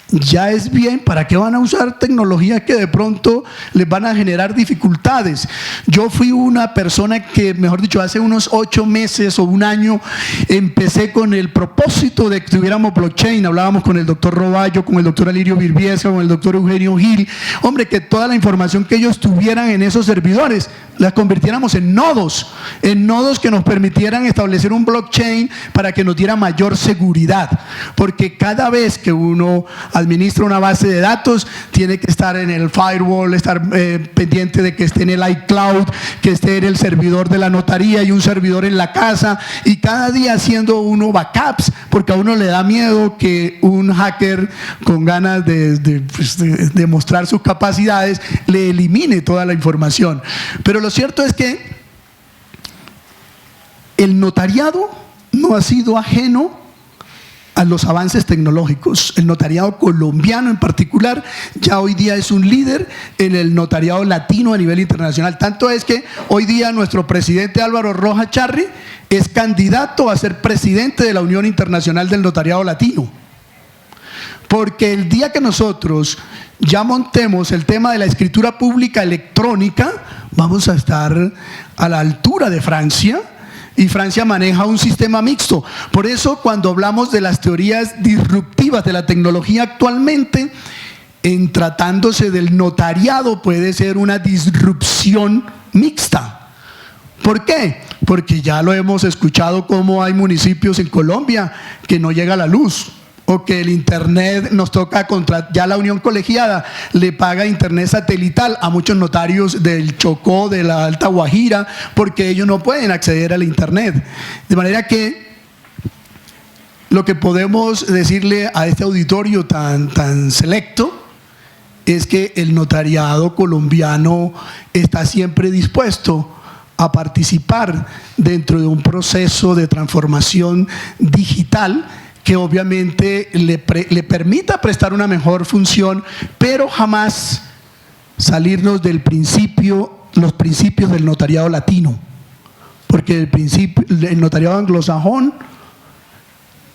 ya es bien, ¿para qué van a usar tecnologías que de pronto les van a generar dificultades? Yo fui una persona que, mejor dicho, hace unos 8 meses o un año, empecé con el propósito de que tuviéramos blockchain. Hablábamos con el doctor Roballo, con el doctor Alirio Virbiesca, con el doctor Eugenio Gil. Hombre, que toda la información que ellos tuvieran en esos servidores las convirtiéramos en nodos que nos permitieran establecer un blockchain para que nos diera mayor seguridad, porque cada vez que uno administra una base de datos tiene que estar en el firewall, estar pendiente de que esté en el iCloud, que esté en el servidor de la notaría y un servidor en la casa, y cada día haciendo uno backups, porque a uno le da miedo que un hacker con ganas de mostrar sus capacidades le elimine toda la información. Pero lo cierto es que el notariado no ha sido ajeno a los avances tecnológicos. El notariado colombiano en particular ya hoy día es un líder en el notariado latino a nivel internacional. Tanto es que hoy día nuestro presidente Álvaro Rojas Charri es candidato a ser presidente de la Unión Internacional del Notariado Latino. Porque el día que nosotros ya montemos el tema de la escritura pública electrónica, vamos a estar a la altura de Francia. Y Francia maneja un sistema mixto. Por eso, cuando hablamos de las teorías disruptivas de la tecnología actualmente, en tratándose del notariado puede ser una disrupción mixta. ¿Por qué? Porque ya lo hemos escuchado, como hay municipios en Colombia que no llega la luz, o que el internet nos toca ya la unión colegiada le paga internet satelital a muchos notarios del Chocó, de la Alta Guajira, porque ellos no pueden acceder al internet. De manera que lo que podemos decirle a este auditorio tan selecto es que el notariado colombiano está siempre dispuesto a participar dentro de un proceso de transformación digital que obviamente le permita prestar una mejor función, pero jamás salirnos del los principios del notariado latino. Porque el notariado anglosajón,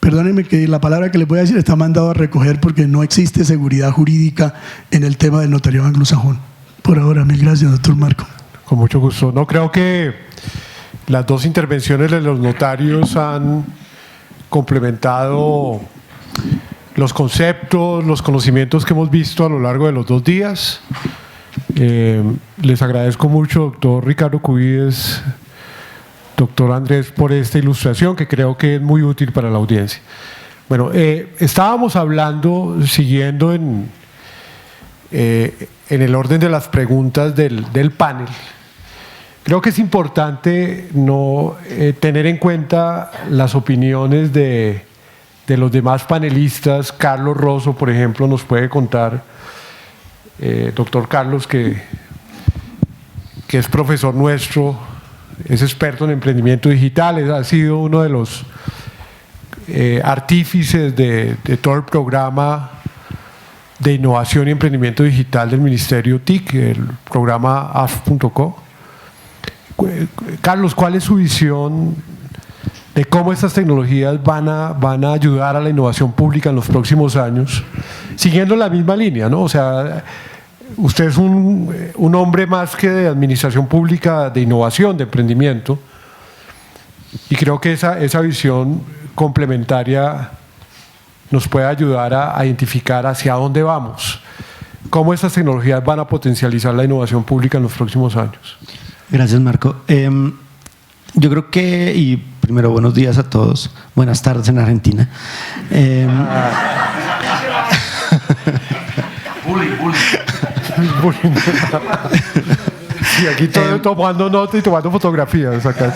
perdónenme que la palabra que le voy a decir está mandado a recoger porque no existe seguridad jurídica en el tema del notariado anglosajón. Por ahora, mil gracias, doctor Marco. Con mucho gusto. No, creo que las dos intervenciones de los notarios han complementado los conceptos, los conocimientos que hemos visto a lo largo de los 2 días. Les agradezco mucho, doctor Ricardo Cubides, doctor Andrés, por esta ilustración que creo que es muy útil para la audiencia. Bueno, estábamos hablando, siguiendo en el orden de las preguntas del panel. Creo que es importante no tener en cuenta las opiniones de los demás panelistas. Carlos Rosso, por ejemplo, nos puede contar, doctor Carlos, que es profesor nuestro, es experto en emprendimiento digital, ha sido uno de los artífices de todo el programa de innovación y emprendimiento digital del Ministerio TIC, el programa AF.co. Carlos, ¿cuál es su visión de cómo estas tecnologías van a ayudar a la innovación pública en los próximos años? Siguiendo la misma línea, ¿no? O sea, usted es un hombre más que de administración pública, de innovación, de emprendimiento, y creo que esa visión complementaria nos puede ayudar a identificar hacia dónde vamos, cómo estas tecnologías van a potencializar la innovación pública en los próximos años. Gracias, Marco. Yo creo que, y primero buenos días a todos, buenas tardes en Argentina. Sí, aquí todo tomando notas y tomando fotografías acá.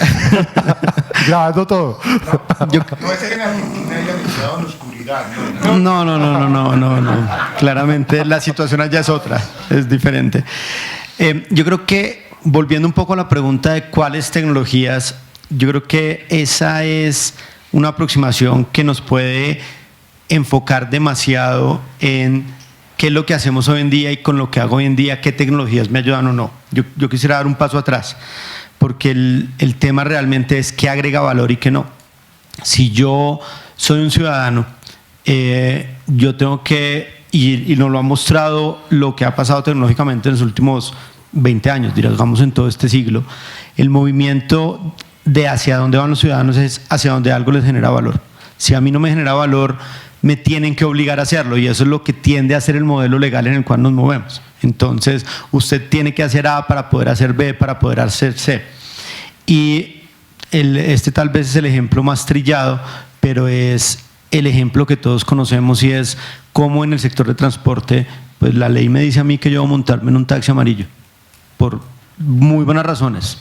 Grabando todo. No es que en Argentina haya iniciado en oscuridad, ¿no? No. Claramente la situación allá es otra, es diferente. Yo creo que, volviendo un poco a la pregunta de cuáles tecnologías, yo creo que esa es una aproximación que nos puede enfocar demasiado en qué es lo que hacemos hoy en día y con lo que hago hoy en día, qué tecnologías me ayudan o no. Yo quisiera dar un paso atrás, porque el tema realmente es qué agrega valor y qué no. Si yo soy un ciudadano, yo tengo que, y nos lo ha mostrado lo que ha pasado tecnológicamente en los últimos 20 años, digamos en todo este siglo, el movimiento de hacia dónde van los ciudadanos es hacia donde algo les genera valor. Si a mí no me genera valor, me tienen que obligar a hacerlo, y eso es lo que tiende a ser el modelo legal en el cual nos movemos. Entonces, usted tiene que hacer A para poder hacer B, para poder hacer C. Y este tal vez es el ejemplo más trillado, pero es el ejemplo que todos conocemos, y es cómo en el sector de transporte, pues la ley me dice a mí que yo voy a montarme en un taxi amarillo, por muy buenas razones.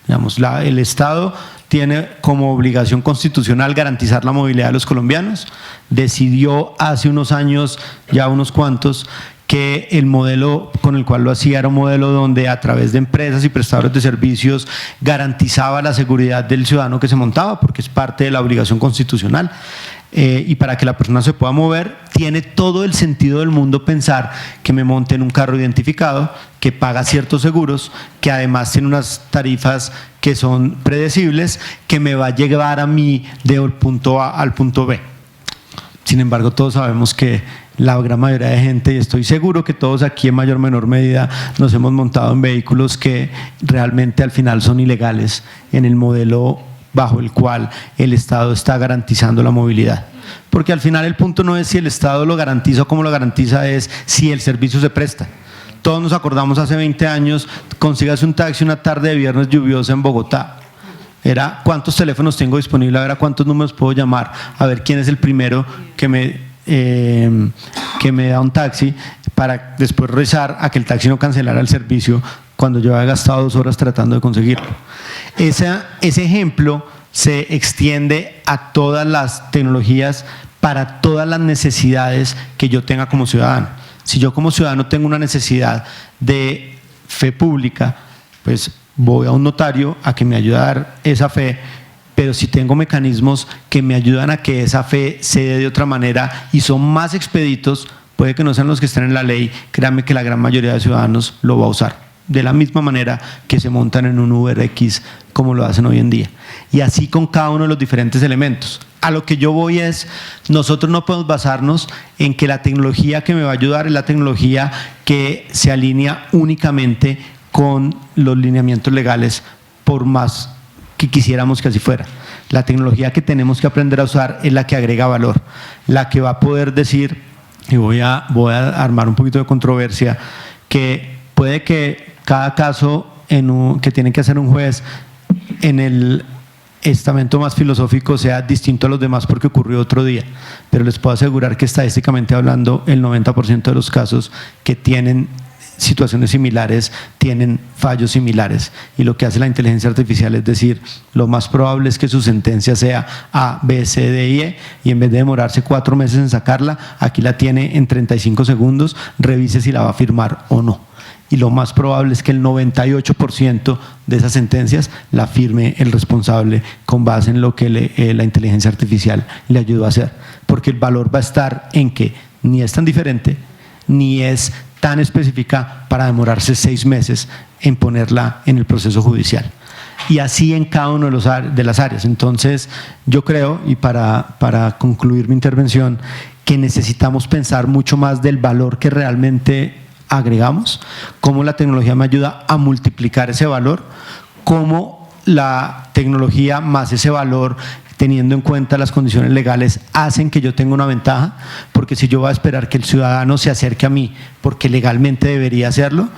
Digamos, el Estado tiene como obligación constitucional garantizar la movilidad de los colombianos. Decidió hace unos años, ya unos cuantos, que que el modelo con el cual lo hacía era un modelo donde a través de empresas y prestadores de servicios garantizaba la seguridad del ciudadano que se montaba, porque es parte de la obligación constitucional. Y para que la persona se pueda mover, tiene todo el sentido del mundo pensar que me monte en un carro identificado, que paga ciertos seguros, que además tiene unas tarifas que son predecibles, que me va a llevar a mí del punto A al punto B. Sin embargo, todos sabemos que la gran mayoría de gente, y estoy seguro que todos aquí en mayor o menor medida nos hemos montado en vehículos que realmente al final son ilegales en el modelo bajo el cual el Estado está garantizando la movilidad. Porque al final el punto no es si el Estado lo garantiza o cómo lo garantiza, es si el servicio se presta. Todos nos acordamos hace 20 años, consigas un taxi una tarde de viernes lluviosa en Bogotá. Era cuántos teléfonos tengo disponibles, a ver a cuántos números puedo llamar, a ver quién es el primero que me da un taxi, para después rezar a que el taxi no cancelara el servicio cuando yo había gastado 2 horas tratando de conseguirlo. Ese ejemplo se extiende a todas las tecnologías para todas las necesidades que yo tenga como ciudadano. Si yo como ciudadano tengo una necesidad de fe pública, pues voy a un notario a que me ayude a dar esa fe, pero si tengo mecanismos que me ayudan a que esa fe se dé de otra manera y son más expeditos, puede que no sean los que estén en la ley, créanme que la gran mayoría de ciudadanos lo va a usar. De la misma manera que se montan en un UberX como lo hacen hoy en día. Y así con cada uno de los diferentes elementos. A lo que yo voy es, nosotros no podemos basarnos en que la tecnología que me va a ayudar es la tecnología que se alinea únicamente con los lineamientos legales, por más que quisiéramos que así fuera. La tecnología que tenemos que aprender a usar es la que agrega valor, la que va a poder decir, y voy a armar un poquito de controversia, que puede que cada caso que tiene que hacer un juez en el estamento más filosófico sea distinto a los demás porque ocurrió otro día, pero les puedo asegurar que estadísticamente hablando el 90% de los casos que tienen situaciones similares tienen fallos similares, y lo que hace la inteligencia artificial es decir, lo más probable es que su sentencia sea A, B, C, D y E, y en vez de demorarse 4 meses en sacarla, aquí la tiene en 35 segundos, revise si la va a firmar o no. Y lo más probable es que el 98% de esas sentencias la firme el responsable con base en lo que la inteligencia artificial le ayudó a hacer, porque el valor va a estar en que ni es tan diferente ni es tan específica para demorarse 6 meses en ponerla en el proceso judicial. Y así en cada uno de las áreas. Entonces yo creo, y para concluir mi intervención, que necesitamos pensar mucho más del valor que realmente agregamos, cómo la tecnología me ayuda a multiplicar ese valor, cómo la tecnología más ese valor, teniendo en cuenta las condiciones legales, hacen que yo tenga una ventaja, porque si yo voy a esperar que el ciudadano se acerque a mí porque legalmente debería hacerlo,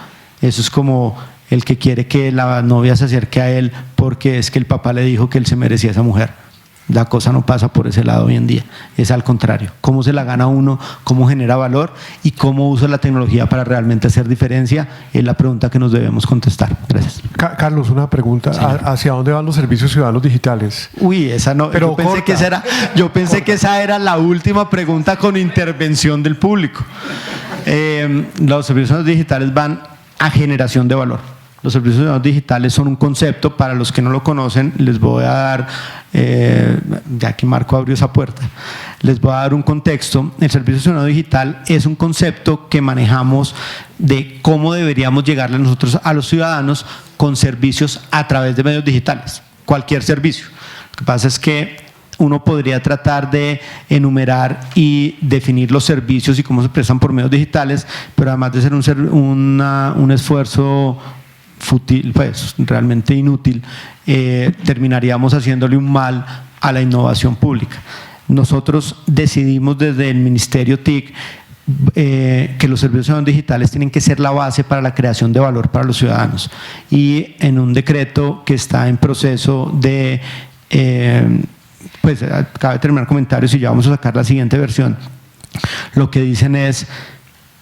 eso es como el que quiere que la novia se acerque a él porque es que el papá le dijo que él se merecía a esa mujer. La cosa no pasa por ese lado hoy en día, es al contrario. Cómo se la gana uno, cómo genera valor y cómo usa la tecnología para realmente hacer diferencia es la pregunta que nos debemos contestar. Gracias. Carlos, una pregunta. Sí. ¿Hacia dónde van los servicios ciudadanos digitales? Uy, esa no. Pero yo pensé que esa era la última pregunta con intervención del público. Los servicios ciudadanos digitales van a generación de valor. Los servicios ciudadanos digitales son un concepto, para los que no lo conocen, les voy a dar, ya que Marco abrió esa puerta, les voy a dar un contexto. El servicio ciudadano digital es un concepto que manejamos de cómo deberíamos llegarle nosotros a los ciudadanos con servicios a través de medios digitales, cualquier servicio. Lo que pasa es que uno podría tratar de enumerar y definir los servicios y cómo se prestan por medios digitales, pero además de ser un esfuerzo fútil, pues realmente inútil, terminaríamos haciéndole un mal a la innovación pública. Nosotros decidimos desde el Ministerio TIC que los servicios digitales tienen que ser la base para la creación de valor para los ciudadanos, y en un decreto que está en proceso de pues acaba de terminar comentarios y ya vamos a sacar la siguiente versión, lo que dicen es: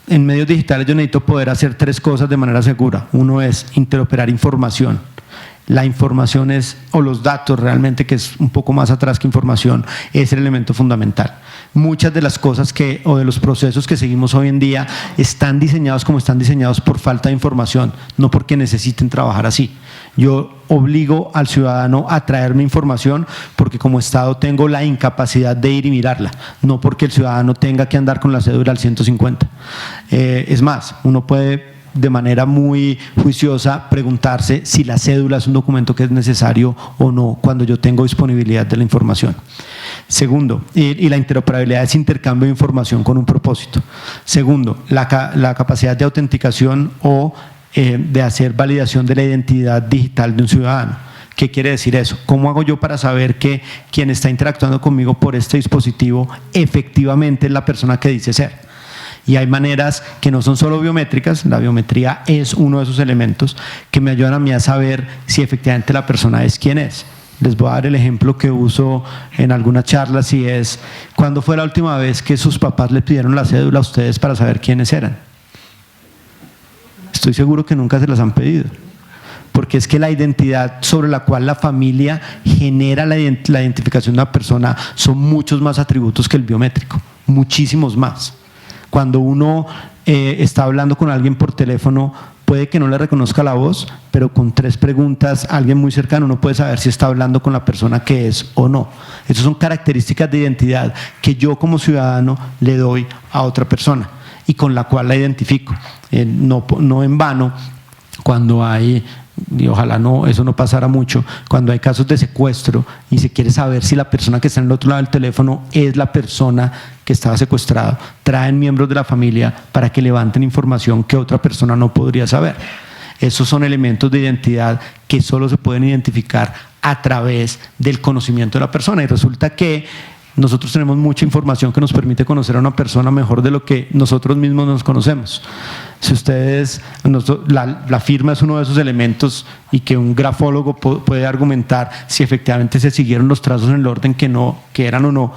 en medios digitales yo necesito poder hacer 3 cosas de manera segura. Uno es interoperar información la información o los datos realmente, que es un poco más atrás que información, es el elemento fundamental. Muchas de las cosas o de los procesos que seguimos hoy en día están diseñados como están diseñados por falta de información, no porque necesiten trabajar así. Yo obligo al ciudadano a traerme información porque como Estado tengo la incapacidad de ir y mirarla, no porque el ciudadano tenga que andar con la cédula al 150. Es más, uno puede de manera muy juiciosa preguntarse si la cédula es un documento que es necesario o no cuando yo tengo disponibilidad de la información. Segundo, y la interoperabilidad es intercambio de información con un propósito. Segundo, la capacidad de autenticación o de hacer validación de la identidad digital de un ciudadano. ¿Qué quiere decir eso? ¿Cómo hago yo para saber que quien está interactuando conmigo por este dispositivo efectivamente es la persona que dice ser? Y hay maneras que no son solo biométricas, la biometría es uno de esos elementos que me ayudan a mí a saber si efectivamente la persona es quien es. Les voy a dar el ejemplo que uso en algunas charlas y es: ¿cuándo fue la última vez que sus papás le pidieron la cédula a ustedes para saber quiénes eran? Estoy seguro que nunca se las han pedido, porque es que la identidad sobre la cual la familia genera la identificación de una persona son muchos más atributos que el biométrico, muchísimos más. Cuando uno está hablando con alguien por teléfono, puede que no le reconozca la voz, pero con 3 preguntas a alguien muy cercano uno puede saber si está hablando con la persona que es o no. Esas son características de identidad que yo como ciudadano le doy a otra persona y con la cual la identifico. No en vano, cuando hay, y ojalá eso no pasara mucho, cuando hay casos de secuestro y se quiere saber si la persona que está en el otro lado del teléfono es la persona que estaba secuestrada, traen miembros de la familia para que levanten información que otra persona no podría saber. Esos son elementos de identidad que solo se pueden identificar a través del conocimiento de la persona, y resulta que nosotros tenemos mucha información que nos permite conocer a una persona mejor de lo que nosotros mismos nos conocemos. Si ustedes, la firma es uno de esos elementos, y que un grafólogo puede argumentar si efectivamente se siguieron los trazos en el orden que eran o no.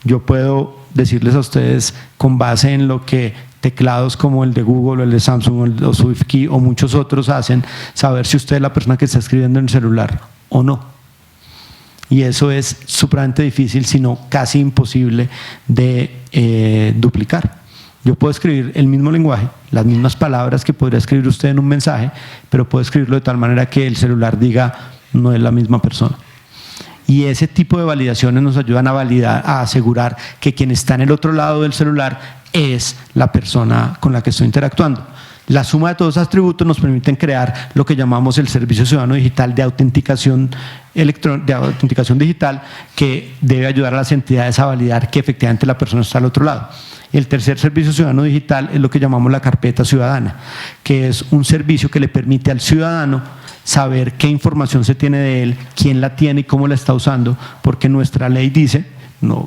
Yo puedo decirles a ustedes, con base en lo que teclados como el de Google o el de Samsung o SwiftKey o muchos otros hacen, saber si usted es la persona que está escribiendo en el celular o no. Y eso es supremamente difícil, sino casi imposible de duplicar. Yo puedo escribir el mismo lenguaje, las mismas palabras que podría escribir usted en un mensaje, pero puedo escribirlo de tal manera que el celular diga no es la misma persona. Y ese tipo de validaciones nos ayudan a asegurar que quien está en el otro lado del celular es la persona con la que estoy interactuando. La suma de todos esos atributos nos permiten crear lo que llamamos el Servicio Ciudadano Digital de autenticación digital, que debe ayudar a las entidades a validar que efectivamente la persona está al otro lado. El tercer servicio ciudadano digital es lo que llamamos la carpeta ciudadana, que es un servicio que le permite al ciudadano saber qué información se tiene de él, quién la tiene y cómo la está usando, porque nuestra ley dice,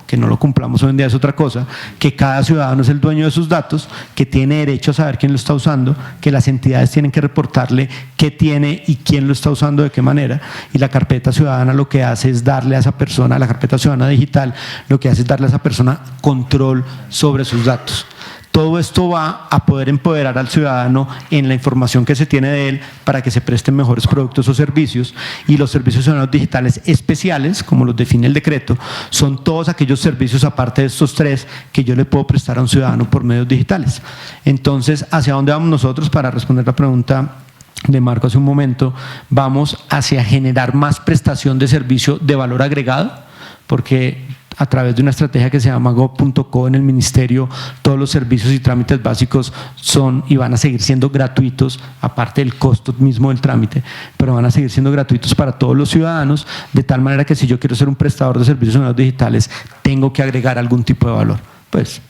que no lo cumplamos hoy en día es otra cosa, que cada ciudadano es el dueño de sus datos, que tiene derecho a saber quién lo está usando, que las entidades tienen que reportarle qué tiene y quién lo está usando de qué manera, y la carpeta ciudadana lo que hace es darle a esa persona, la carpeta ciudadana digital, lo que hace es darle a esa persona control sobre sus datos. Todo esto va a poder empoderar al ciudadano en la información que se tiene de él para que se presten mejores productos o servicios, y los servicios ciudadanos digitales especiales, como los define el decreto, son todos aquellos servicios aparte de estos 3 que yo le puedo prestar a un ciudadano por medios digitales. Entonces, ¿hacia dónde vamos nosotros? Para responder la pregunta de Marco hace un momento, vamos hacia generar más prestación de servicio de valor agregado, porque a través de una estrategia que se llama Go.co en el Ministerio, todos los servicios y trámites básicos son y van a seguir siendo gratuitos, aparte del costo mismo del trámite, pero van a seguir siendo gratuitos para todos los ciudadanos, de tal manera que si yo quiero ser un prestador de servicios ciudadanos digitales, tengo que agregar algún tipo de valor. Pues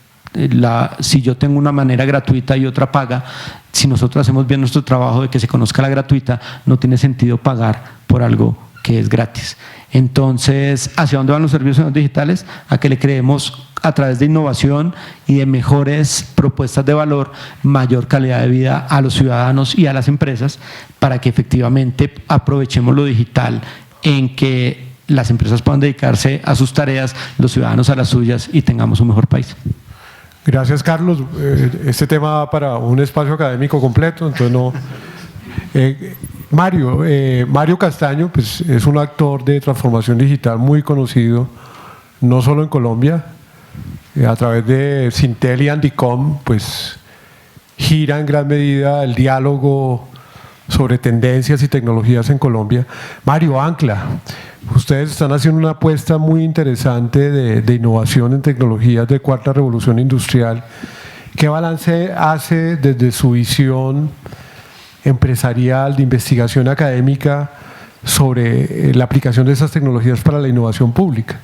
si yo tengo una manera gratuita y otra paga, si nosotros hacemos bien nuestro trabajo de que se conozca la gratuita, no tiene sentido pagar por algo que es gratis. Entonces, ¿hacia dónde van los servicios digitales? A que le creemos, a través de innovación y de mejores propuestas de valor, mayor calidad de vida a los ciudadanos y a las empresas, para que efectivamente aprovechemos lo digital en que las empresas puedan dedicarse a sus tareas, los ciudadanos a las suyas, y tengamos un mejor país. Gracias, Carlos. Este tema va para un espacio académico completo, entonces no… Mario Castaño pues, es un actor de transformación digital muy conocido, no solo en Colombia, a través de Sintel y Andicom, pues gira en gran medida el diálogo sobre tendencias y tecnologías en Colombia. Mario, Ancla, ustedes están haciendo una apuesta muy interesante de innovación en tecnologías de cuarta revolución industrial. ¿Qué balance hace desde su visión empresarial, de investigación académica, sobre la aplicación de esas tecnologías para la innovación pública?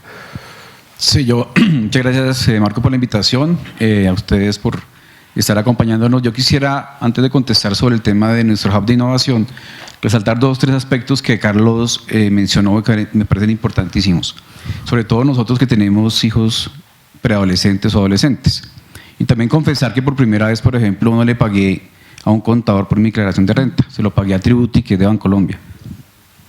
Sí, muchas gracias, Marco, por la invitación, a ustedes por estar acompañándonos. Yo quisiera, antes de contestar sobre el tema de nuestro hub de innovación, resaltar 2 o 3 aspectos que Carlos mencionó que me parecen importantísimos, sobre todo nosotros que tenemos hijos preadolescentes o adolescentes. Y también confesar que por primera vez, por ejemplo, no le pagué a un contador por mi declaración de renta, se lo pagué a Tributi, que es de Bancolombia.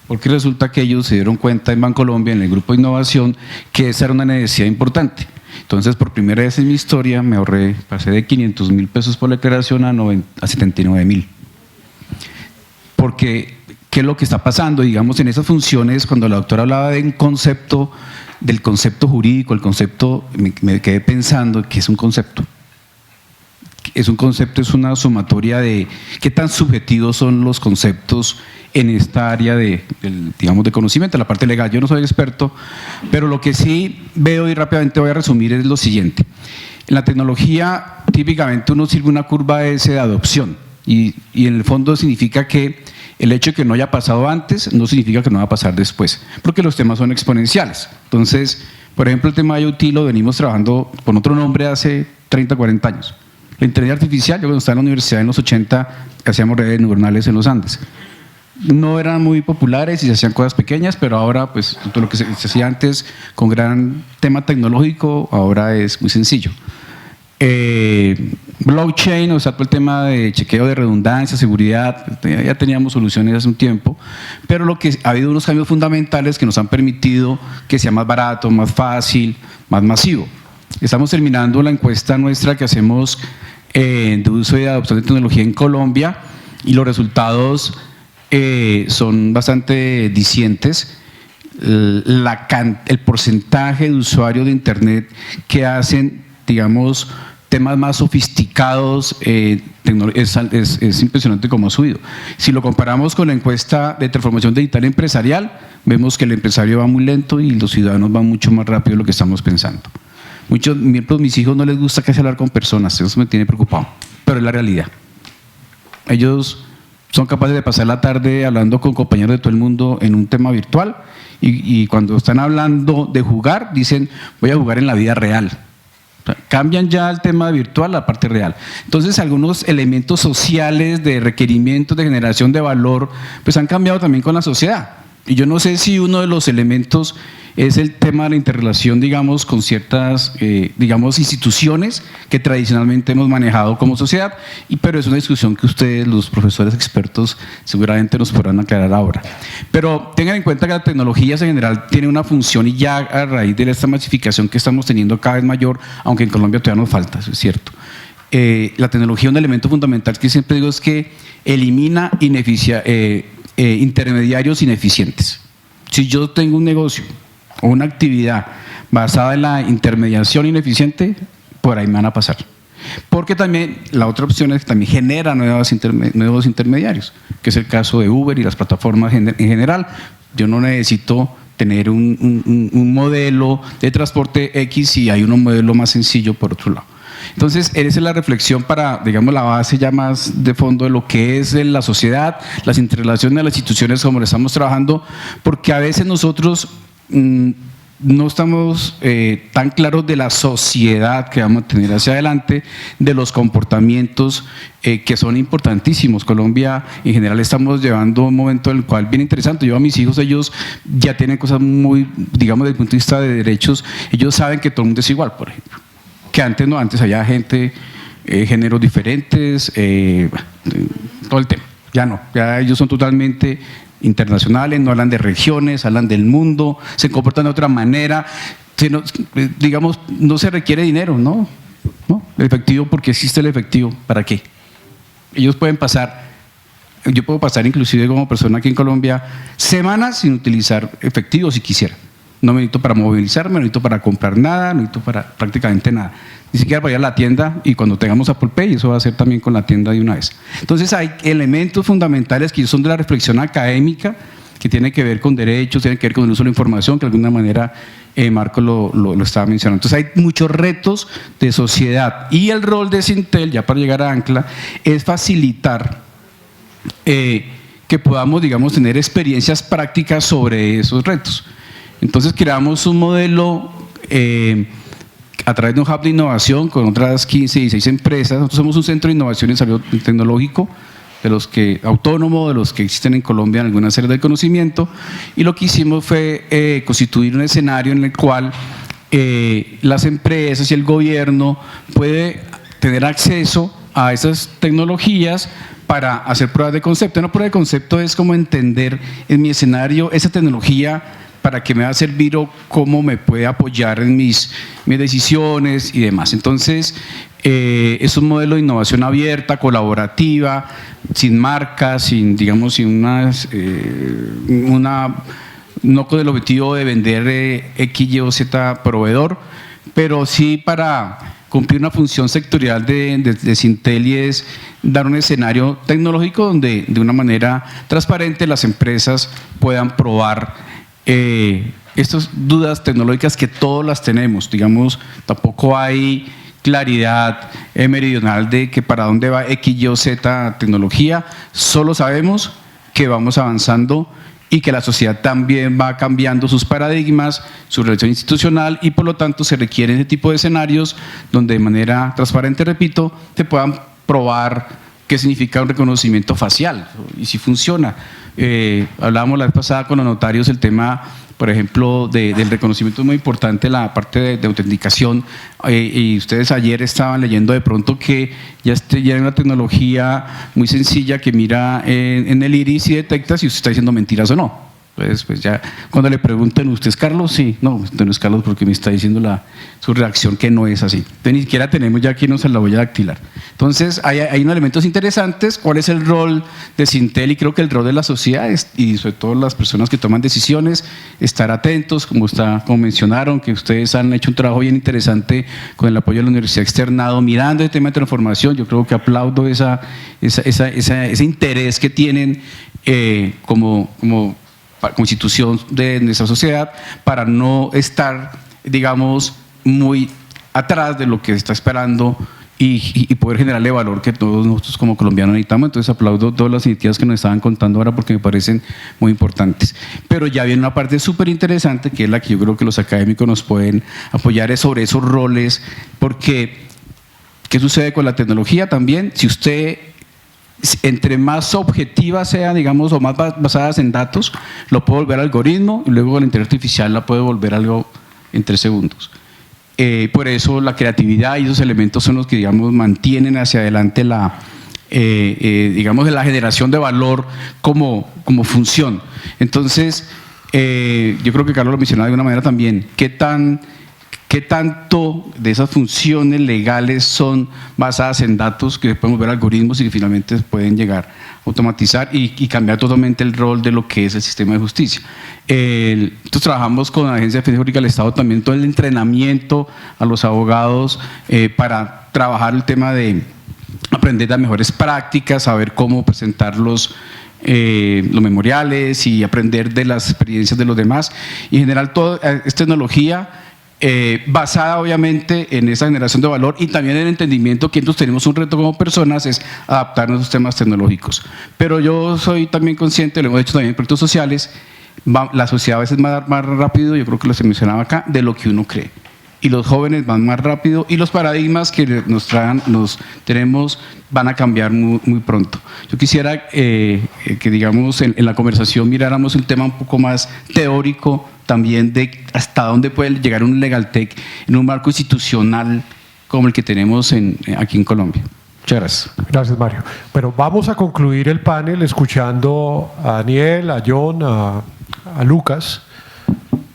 Porque resulta que ellos se dieron cuenta en Bancolombia, en el grupo de innovación, que esa era una necesidad importante. Entonces, por primera vez en mi historia, me ahorré, pasé de 500.000 pesos por declaración a 79.000. Porque, ¿qué es lo que está pasando? Digamos, en esas funciones, cuando la doctora hablaba de un concepto, del concepto jurídico, el concepto, me quedé pensando que es un concepto. Es un concepto, es una sumatoria de qué tan subjetivos son los conceptos en esta área digamos, de conocimiento, la parte legal. Yo no soy experto, pero lo que sí veo y rápidamente voy a resumir es lo siguiente. En la tecnología, típicamente uno sirve una curva S de adopción y en el fondo significa que el hecho de que no haya pasado antes no significa que no va a pasar después, porque los temas son exponenciales. Entonces, por ejemplo, el tema de IoT lo venimos trabajando con otro nombre hace 30, 40 años. La inteligencia artificial, yo cuando estaba en la universidad en los 80, hacíamos redes neuronales en los Andes. No eran muy populares y se hacían cosas pequeñas, pero ahora, pues, todo lo que se hacía antes con gran tema tecnológico, ahora es muy sencillo. Blockchain, o sea, todo el tema de chequeo de redundancia, seguridad, ya teníamos soluciones hace un tiempo, pero lo que ha habido unos cambios fundamentales que nos han permitido que sea más barato, más fácil, más masivo. Estamos terminando la encuesta nuestra que hacemos de uso y de adopción de tecnología en Colombia y los resultados son bastante dicientes. El porcentaje de usuarios de Internet que hacen, digamos, temas más sofisticados es impresionante cómo ha subido. Si lo comparamos con la encuesta de transformación digital empresarial, vemos que el empresario va muy lento y los ciudadanos van mucho más rápido de lo que estamos pensando. Muchos miembros de mis hijos no les gusta casi hablar con personas, eso me tiene preocupado, pero es la realidad. Ellos son capaces de pasar la tarde hablando con compañeros de todo el mundo en un tema virtual y cuando están hablando de jugar, dicen, voy a jugar en la vida real. O sea, cambian ya el tema virtual a la parte real. Entonces, algunos elementos sociales de requerimientos de generación de valor, pues han cambiado también con la sociedad. Y yo no sé si uno de los elementos es el tema de la interrelación, digamos, con ciertas, digamos, instituciones que tradicionalmente hemos manejado como sociedad, pero es una discusión que ustedes, los profesores expertos, seguramente nos podrán aclarar ahora. Pero tengan en cuenta que la tecnología en general tiene una función y ya a raíz de esta masificación que estamos teniendo cada vez mayor, aunque en Colombia todavía nos falta, eso es cierto. La tecnología, un elemento fundamental que siempre digo es que elimina intermediarios ineficientes. Si yo tengo un negocio o una actividad basada en la intermediación ineficiente, por ahí me van a pasar. Porque también la otra opción es que también genera nuevos intermediarios, que es el caso de Uber y las plataformas en general. Yo no necesito tener un modelo de transporte X y hay un modelo más sencillo por otro lado. Entonces, esa es la reflexión para, digamos, la base ya más de fondo de lo que es la sociedad, las interrelaciones de las instituciones como lo estamos trabajando, porque a veces nosotros no estamos tan claros de la sociedad que vamos a tener hacia adelante, de los comportamientos que son importantísimos. Colombia en general estamos llevando un momento en el cual bien interesante. Yo a mis hijos, ellos ya tienen cosas muy, digamos, desde el punto de vista de derechos, ellos saben que todo el mundo es igual, por ejemplo. Que antes no, antes había gente, géneros diferentes, todo el tema. Ya no, ya ellos son totalmente internacionales, no hablan de regiones, hablan del mundo, se comportan de otra manera, digamos, no se requiere dinero, ¿no? El efectivo, porque existe el efectivo, ¿para qué? Ellos pueden pasar yo puedo pasar inclusive como persona aquí en Colombia semanas sin utilizar efectivo si quisiera. No me necesito para movilizarme, no necesito para comprar nada, no necesito para prácticamente nada. Ni siquiera para ir a la tienda, y cuando tengamos Apple Pay, eso va a ser también con la tienda de una vez. Entonces hay elementos fundamentales que son de la reflexión académica, que tiene que ver con derechos, tiene que ver con el uso de la información, que de alguna manera Marco lo estaba mencionando. Entonces hay muchos retos de sociedad, y el rol de Sintel, ya para llegar a Ancla, es facilitar que podamos, digamos, tener experiencias prácticas sobre esos retos. Entonces creamos un modelo a través de un hub de innovación con otras 15, 16 empresas. Nosotros somos un centro de innovación y desarrollo tecnológico autónomo, de los que existen en Colombia en alguna serie de conocimiento, y lo que hicimos fue constituir un escenario en el cual las empresas y el gobierno puede tener acceso a esas tecnologías para hacer pruebas de concepto. Una prueba de concepto es como entender en mi escenario esa tecnología para qué me va a servir o cómo me puede apoyar en mis decisiones y demás. Entonces, es un modelo de innovación abierta, colaborativa, sin marcas, no con el objetivo de vender X, Y o Z proveedor, pero sí para cumplir una función sectorial de Sintel, y es dar un escenario tecnológico donde de una manera transparente las empresas puedan probar estas dudas tecnológicas que todas las tenemos. Digamos, tampoco hay claridad meridional de que para dónde va X, Y o Z tecnología, solo sabemos que vamos avanzando y que la sociedad también va cambiando sus paradigmas, su relación institucional, y por lo tanto se requieren ese tipo de escenarios donde de manera transparente, repito, te puedan probar qué significa un reconocimiento facial y si funciona. Hablábamos la vez pasada con los notarios el tema, por ejemplo, del reconocimiento. Es muy importante la parte de autenticación, y ustedes ayer estaban leyendo de pronto que ya hay una tecnología muy sencilla que mira en el iris y detecta si usted está diciendo mentiras o no. Pues ya cuando le pregunten, ¿usted es Carlos? Sí. No, usted no es Carlos porque me está diciendo su reacción que no es así. Entonces ni siquiera tenemos ya aquí la huella dactilar. Entonces hay unos elementos interesantes. ¿Cuál es el rol de Sintel? Y creo que el rol de la sociedad y sobre todo las personas que toman decisiones, estar atentos, como mencionaron, que ustedes han hecho un trabajo bien interesante con el apoyo de la Universidad Externado, mirando el tema de transformación. Yo creo que aplaudo ese interés que tienen como institución de nuestra sociedad, para no estar, digamos, muy atrás de lo que se está esperando y poder generarle valor que todos nosotros como colombianos necesitamos. Entonces aplaudo todas las iniciativas que nos estaban contando ahora porque me parecen muy importantes. Pero ya viene una parte súper interesante, que es la que yo creo que los académicos nos pueden apoyar, es sobre esos roles, porque ¿qué sucede con la tecnología también? Si usted, entre más objetiva sea, digamos, o más basadas en datos, lo puede volver algoritmo, y luego la inteligencia artificial la puede volver algo en 3 segundos. Por eso la creatividad y esos elementos son los que, digamos, mantienen hacia adelante digamos, la generación de valor como función. Entonces, yo creo que Carlos lo mencionaba de una manera también, ¿qué tanto de esas funciones legales son basadas en datos que podemos ver algoritmos y que finalmente pueden llegar a automatizar y cambiar totalmente el rol de lo que es el sistema de justicia? Nosotros trabajamos con la Agencia de Defensa Pública del Estado también todo el entrenamiento a los abogados para trabajar el tema de aprender las mejores prácticas, saber cómo presentar los memoriales y aprender de las experiencias de los demás. Y en general toda esta tecnología basada obviamente en esa generación de valor, y también en el entendimiento que nosotros tenemos un reto como personas, es adaptarnos a los temas tecnológicos. Pero yo soy también consciente, lo hemos hecho también en proyectos sociales, la sociedad a veces va más rápido, yo creo que lo se mencionaba acá, de lo que uno cree. Y los jóvenes van más rápido, y los paradigmas que tenemos van a cambiar muy pronto. Yo quisiera que, digamos, en la conversación miráramos un tema un poco más teórico también, de hasta dónde puede llegar un Legaltech en un marco institucional como el que tenemos aquí en Colombia. Muchas gracias. Gracias, Mario. Bueno, vamos a concluir el panel escuchando a Daniel, a John, a Lucas.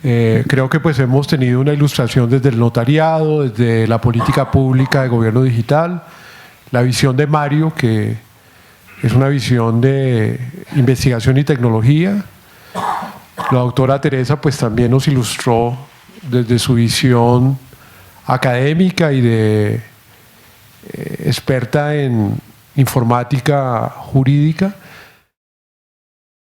Creo que pues hemos tenido una ilustración desde el notariado, desde la política pública de gobierno digital, la visión de Mario, que es una visión de investigación y tecnología. La doctora Teresa pues también nos ilustró desde su visión académica y de experta en informática jurídica.